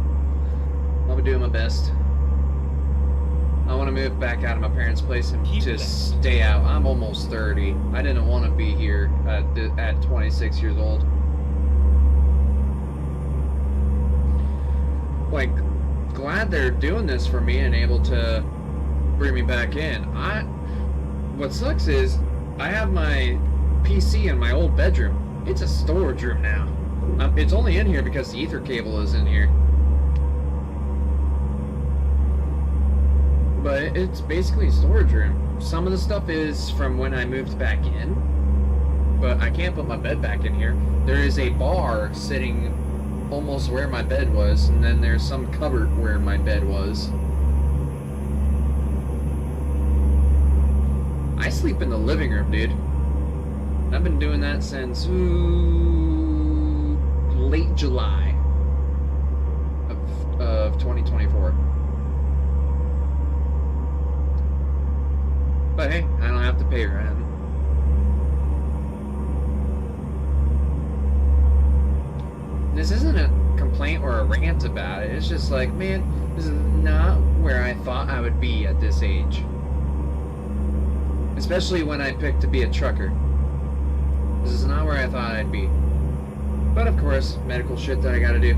I'll be doing my best. I want to move back out of my parents' place and just stay out. I'm almost 30. I didn't want to be here at 26 years old. Like, glad they're doing this for me and able to bring me back in. What sucks is I have my PC in my old bedroom. It's a storage room now. It's only in here because the ether cable is in here. But it's basically a storage room. Some of the stuff is from when I moved back in, but I can't put my bed back in here. There is a bar sitting almost where my bed was, and then there's some cupboard where my bed was. I sleep in the living room, dude. I've been doing that since late July of 2024. But hey, I don't have to pay rent. This isn't a complaint or a rant about it. It's just like, man, this is not where I thought I would be at this age. Especially when I picked to be a trucker. This is not where I thought I'd be. But of course, medical shit that I gotta do.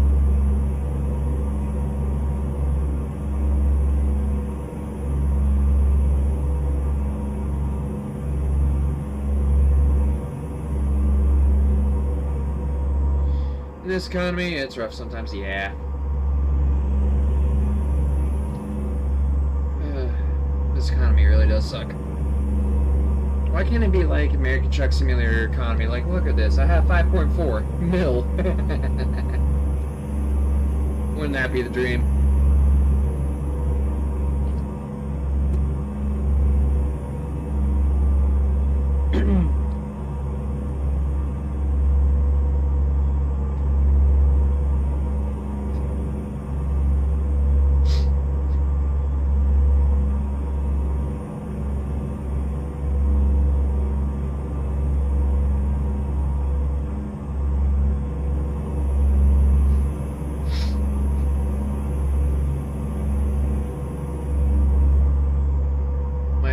In this economy, it's rough sometimes, yeah. This economy really does suck. Why can't it be like American Truck Simulator economy? Like, look at this. I have 5.4 mil. Wouldn't that be the dream?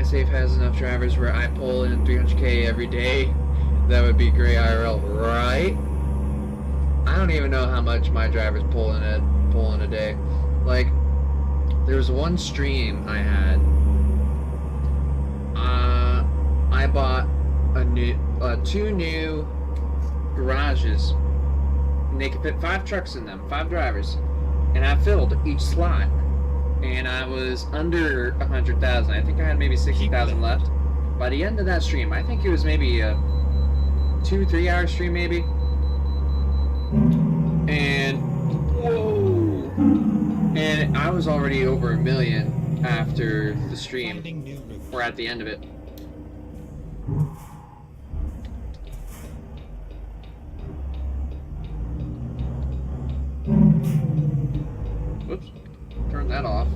Safe has enough drivers where I pull in 300k every day. That would be great IRL, right? I don't even know how much my drivers pull in a day. Like, there was one stream I had. I bought two new garages, and they could fit 5 trucks in them, 5 drivers, and I filled each slot. And I was under 100,000. I think I had maybe 60,000 left. By the end of that stream, I think it was maybe a 2-3 hour stream maybe. And whoa! And I was already over 1 million after the stream, or at the end of it. Whoops. Turn that off.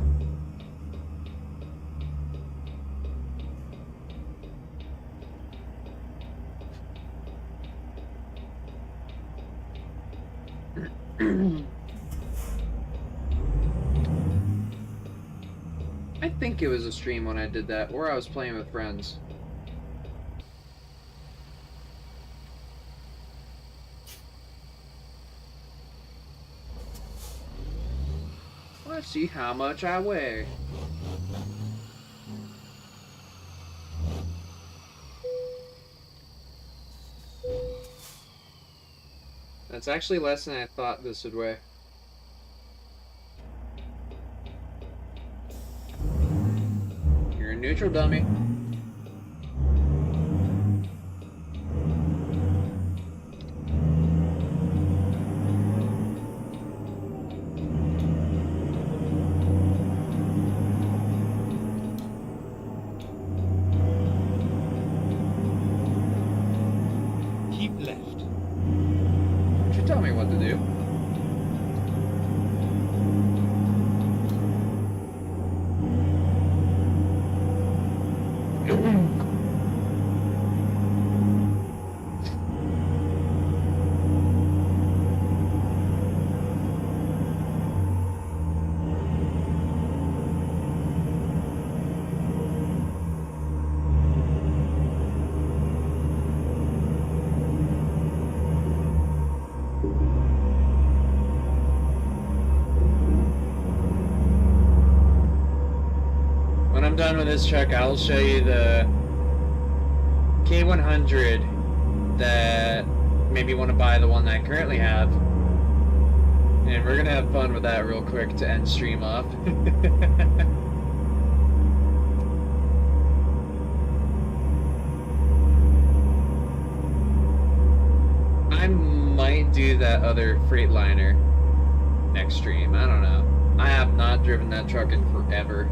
I think it was a stream when I did that, or I was playing with friends. See how much I weigh. That's actually less than I thought this would weigh. You're a neutral dummy. Keep left. Don't you tell me what to do. When I'm done with this truck, I'll show you the K100 that made me want to buy the one that I currently have. And we're gonna have fun with that real quick to end stream off. I might do that other Freightliner next stream. I don't know. I have not driven that truck in forever.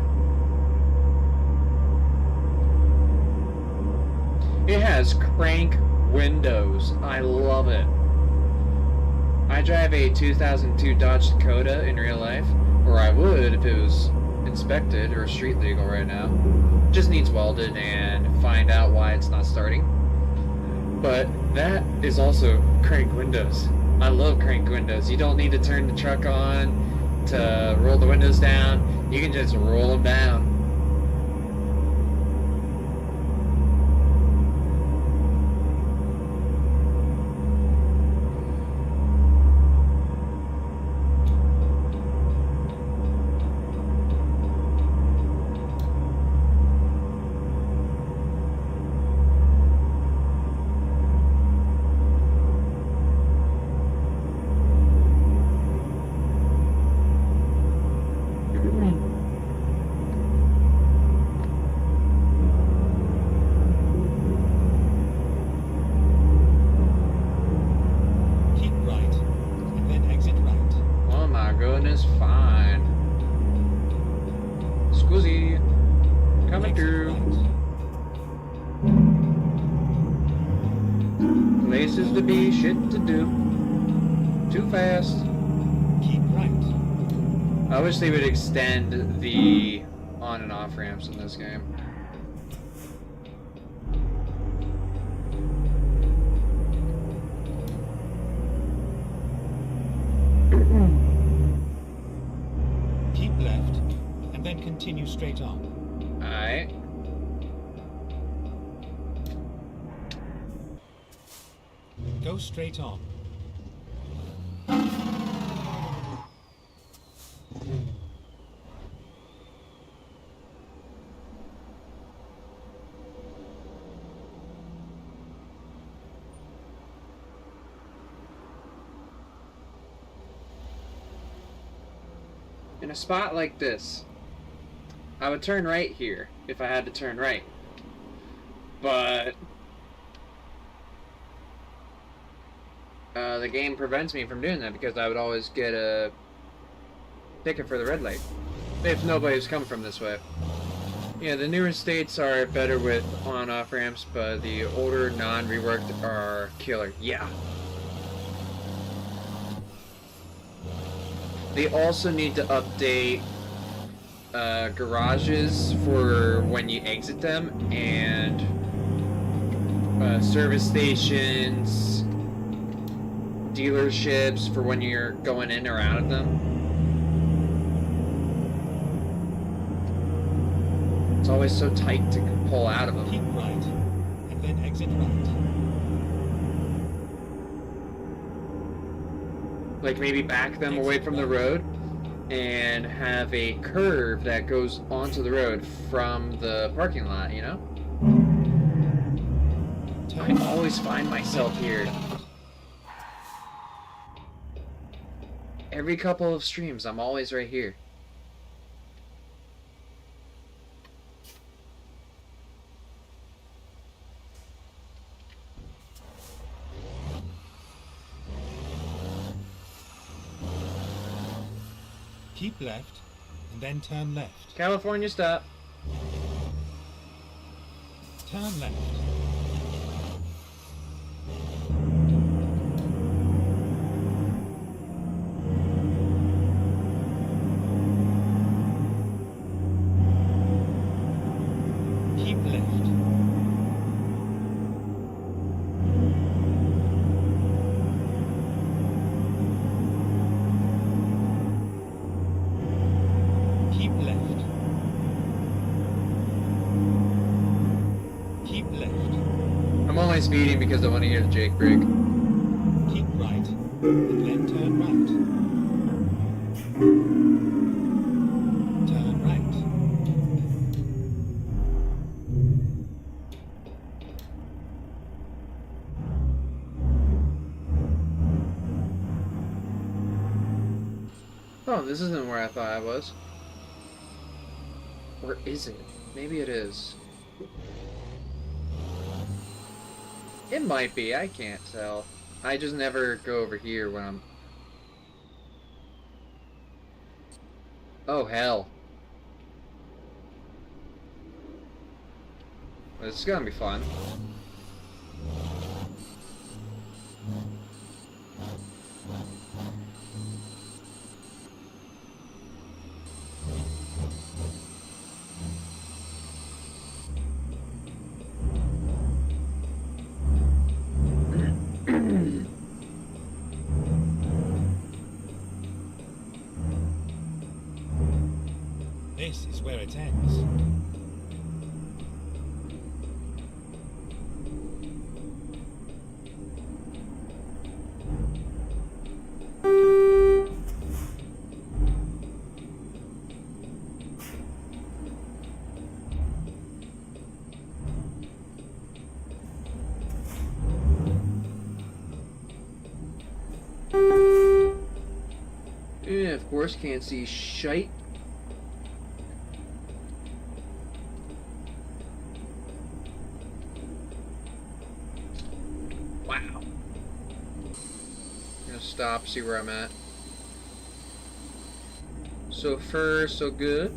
It has crank windows. I love it. I drive a 2002 Dodge Dakota in real life, or I would if it was inspected or street legal right now. Just needs welded and find out why it's not starting. But that is also crank windows. I love crank windows. You don't need to turn the truck on to roll the windows down. You can just roll them down. Keep right, and then exit right. Oh my goodness, fine. Scusi. Coming Exit through. right. Places to be, shit to do. Too fast. Keep right. I wish they would extend the on and off ramps in this game. Keep left, and then continue straight on. Alright. Go straight on. In a spot like this, I would turn right here if I had to turn right. But the game prevents me from doing that because I would always get a ticket for the red light if nobody's coming from this way. Yeah, the newer states are better with on-off ramps, but the older non-reworked are killer. Yeah. They also need to update garages for when you exit them, and service stations, dealerships for when you're going in or out of them. It's always so tight to pull out of them. Keep right, and then exit right. Like maybe back them away from the road. and have a curve that goes onto the road from the parking lot, you know? I always find myself here. Every couple of streams, I'm always right here. Keep left, and then turn left. California, stop. Turn left. Keep left. Keep left. Keep left. I'm only speeding because I want to hear the Jake brake. Keep right, and then turn right. Turn right. Oh, this isn't where I thought I was. Or is it? Maybe it is. It might be, I can't tell. I just never go over here when I'm... Oh, hell. Well, this is gonna be fun. This is where it ends. Yeah, of course, can't see shite. Wow. I'm gonna stop, see where I'm at. So far, so good.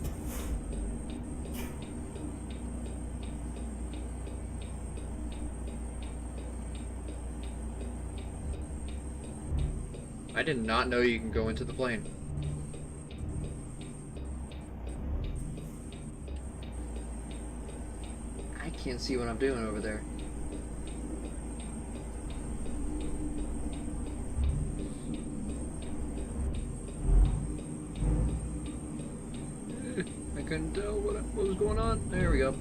I did not know you can go into the plane. I can't see what I'm doing over there. I couldn't tell what was going on. There we go.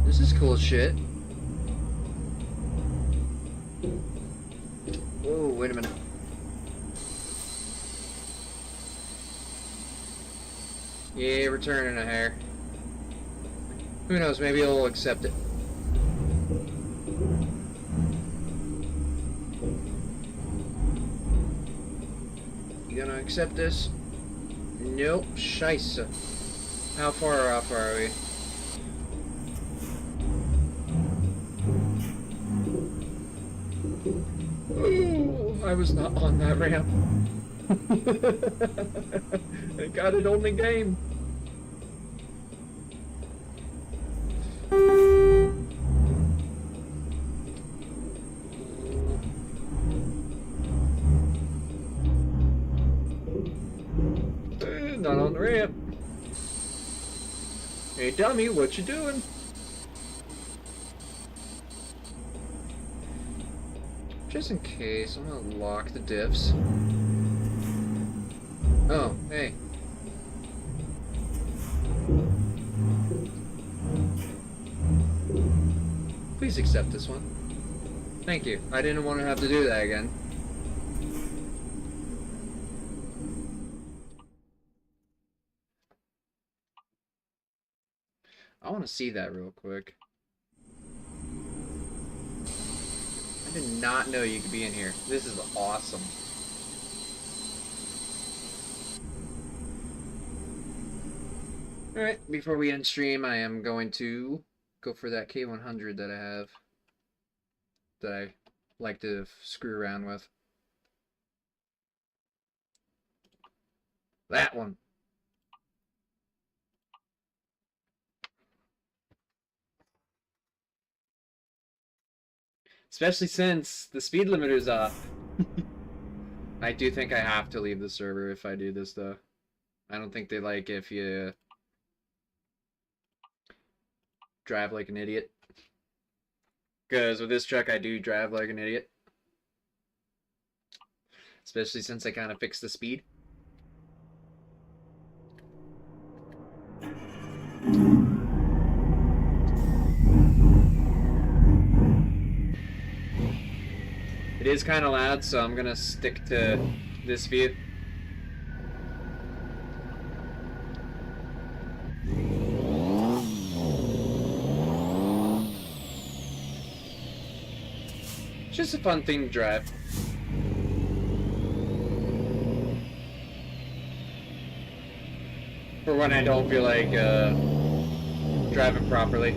This is cool as shit. Whoa, wait a minute. Yeah, we're turning a hair. Who knows, maybe it'll accept it. You gonna accept this? Nope, scheisse. How far off are we? Ooh, I was not on that ramp. I got it on the game. Not on the ramp. Hey dummy, what you doing? Just in case, I'm gonna lock the diffs. Oh, hey. Please accept this one. Thank you. I didn't want to have to do that again. I want to see that real quick. I did not know you could be in here. This is awesome. Alright, before we end stream, I am going to go for that K100 that I have. That I like to screw around with. That one. Especially since the speed limiter's off. I do think I have to leave the server if I do this, though. I don't think they like if you drive like an idiot. Because with this truck, I do drive like an idiot. Especially since I kind of fixed the speed. It is kind of loud, so I'm going to stick to this view. It's just a fun thing to drive. For when I don't feel like driving properly.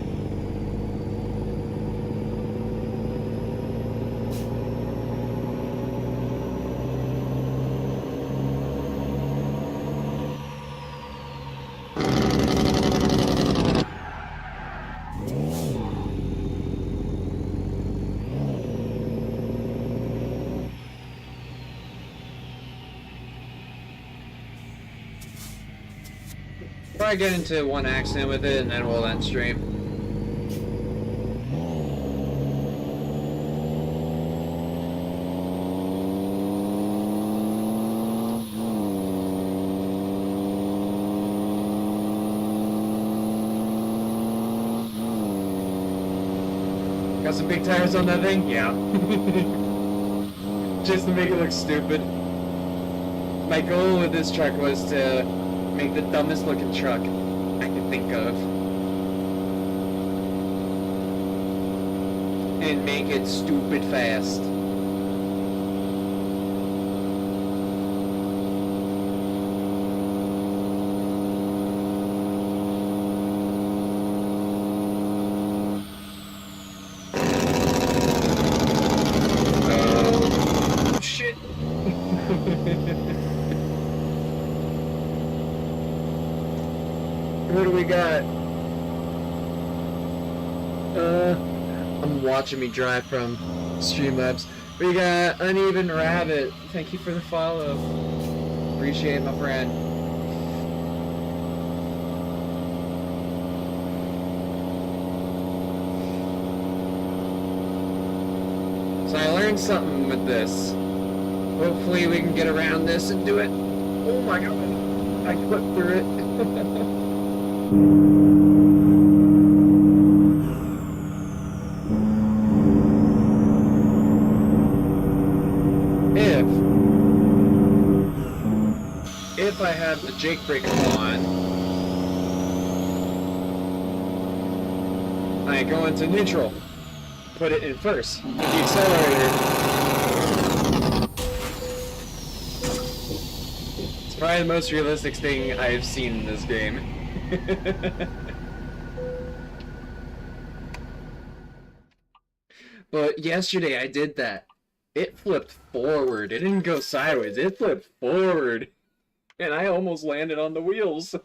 Probably get into one accident with it and then we'll end stream. Got some big tires on that thing? Yeah. Just to make it look stupid. My goal with this truck was to make the dumbest looking truck I could think of. And make it stupid fast. Oh, shit. What do we got? I'm watching me drive from Streamlabs. We got Uneven Rabbit. Thank you for the follow. Appreciate it, my friend. So I learned something with this. Hopefully we can get around this and do it. Oh my god. I clipped through it. If I have the Jake brake on, I go into neutral, put it in first, hit the accelerator. It's probably the most realistic thing I've seen in this game. But yesterday I did that. It flipped forward. It didn't go sideways. It flipped forward. And I almost landed on the wheels.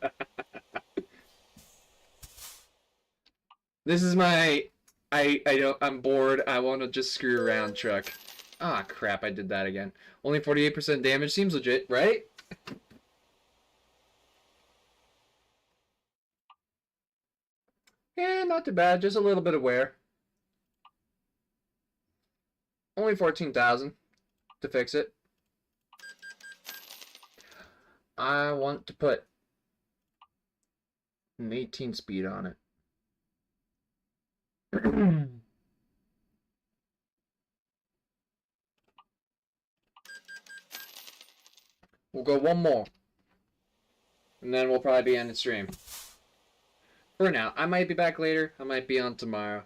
This is my I'm bored. I want to just screw around truck. Ah, crap, I did that again. Only 48% damage seems legit, right? Yeah, not too bad. Just a little bit of wear. Only 14,000 to fix it. I want to put an 18 speed on it. We'll go one more. And then we'll probably be ending the stream. For now. I might be back later. I might be on tomorrow.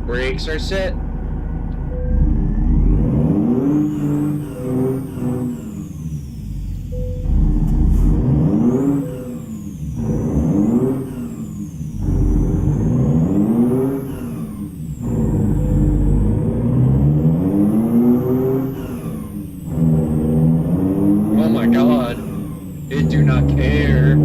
Brakes are set. Oh my god. It do not care.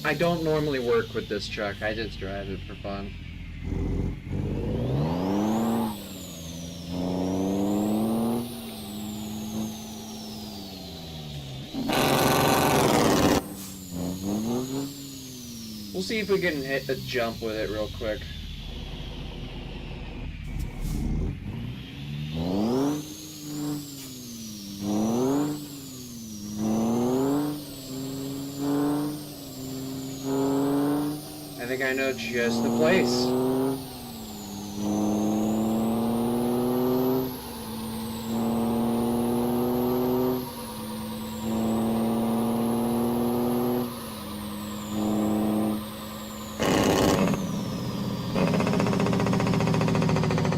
I don't normally work with this truck. I just drive it for fun. We'll see if we can hit a jump with it real quick. I think I know just the place.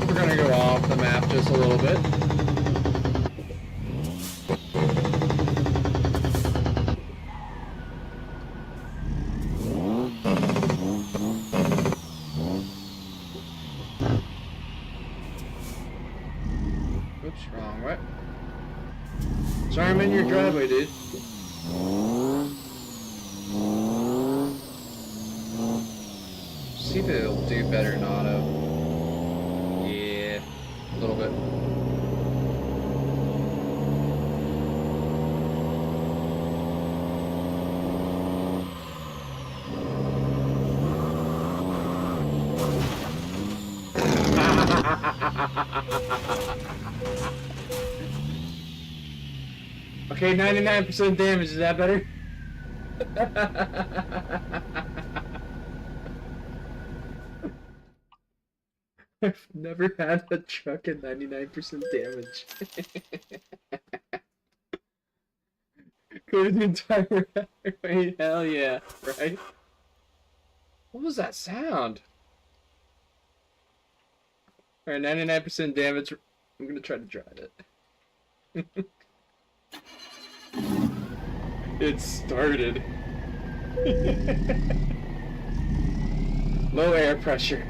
We're gonna go off the map just a little bit. Oops, wrong way. Sorry I'm in your driveway, dude. See if it'll do better in auto. Yeah, a little bit. Okay, 99% damage, is that better? I've never had a truck at 99% damage. Clear the entire highway, hell yeah, right? What was that sound? Alright, 99% damage. I'm gonna try to drive it. It started. Low air pressure.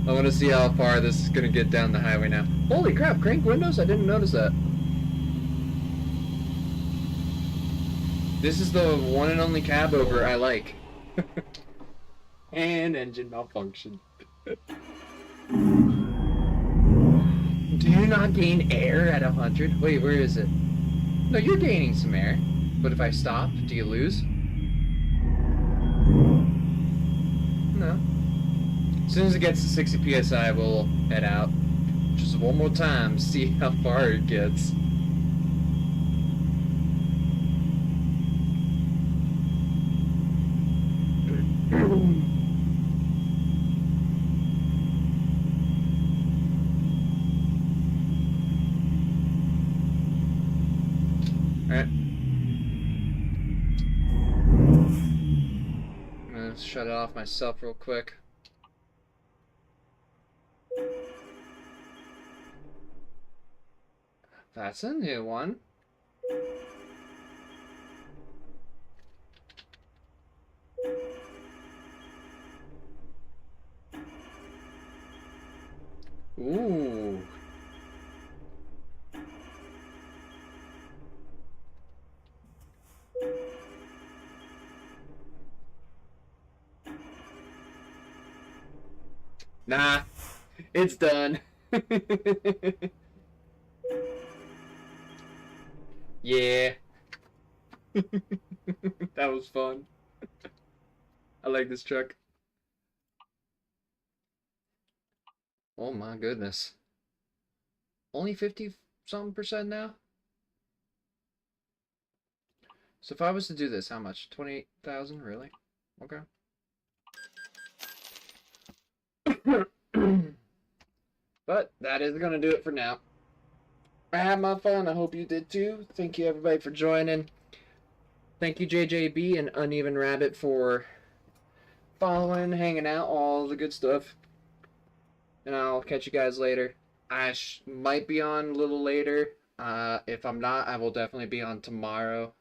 I want to see how far this is gonna get down the highway now. Holy crap, crank windows? I didn't notice that. This is the one and only cab over I like. And engine malfunction. Do you not gain air at 100? Wait, where is it? No, you're gaining some air. But if I stop, do you lose? No. As soon as it gets to 60 psi, we'll head out. Just one more time, see how far it gets. Alright. I'm gonna shut it off myself real quick. That's a new one. Ooh. Nah, it's done. Yeah. That was fun. I like this truck. Oh my goodness. Only 50-something% now? So if I was to do this, how much? 28,000, really? Okay. But that is going to do it for now. I had my fun. I hope you did too. Thank you everybody for joining. Thank you JJB and Uneven Rabbit for following, hanging out, all the good stuff. And I'll catch you guys later. I might be on a little later. If I'm not, I will definitely be on tomorrow.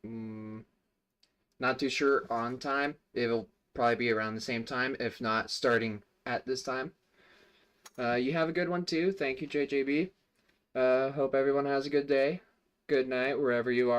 Not too sure on time. It'll probably be around the same time, if not starting at this time. You have a good one too. Thank you, JJB. Hope everyone has a good day. Good night, wherever you are.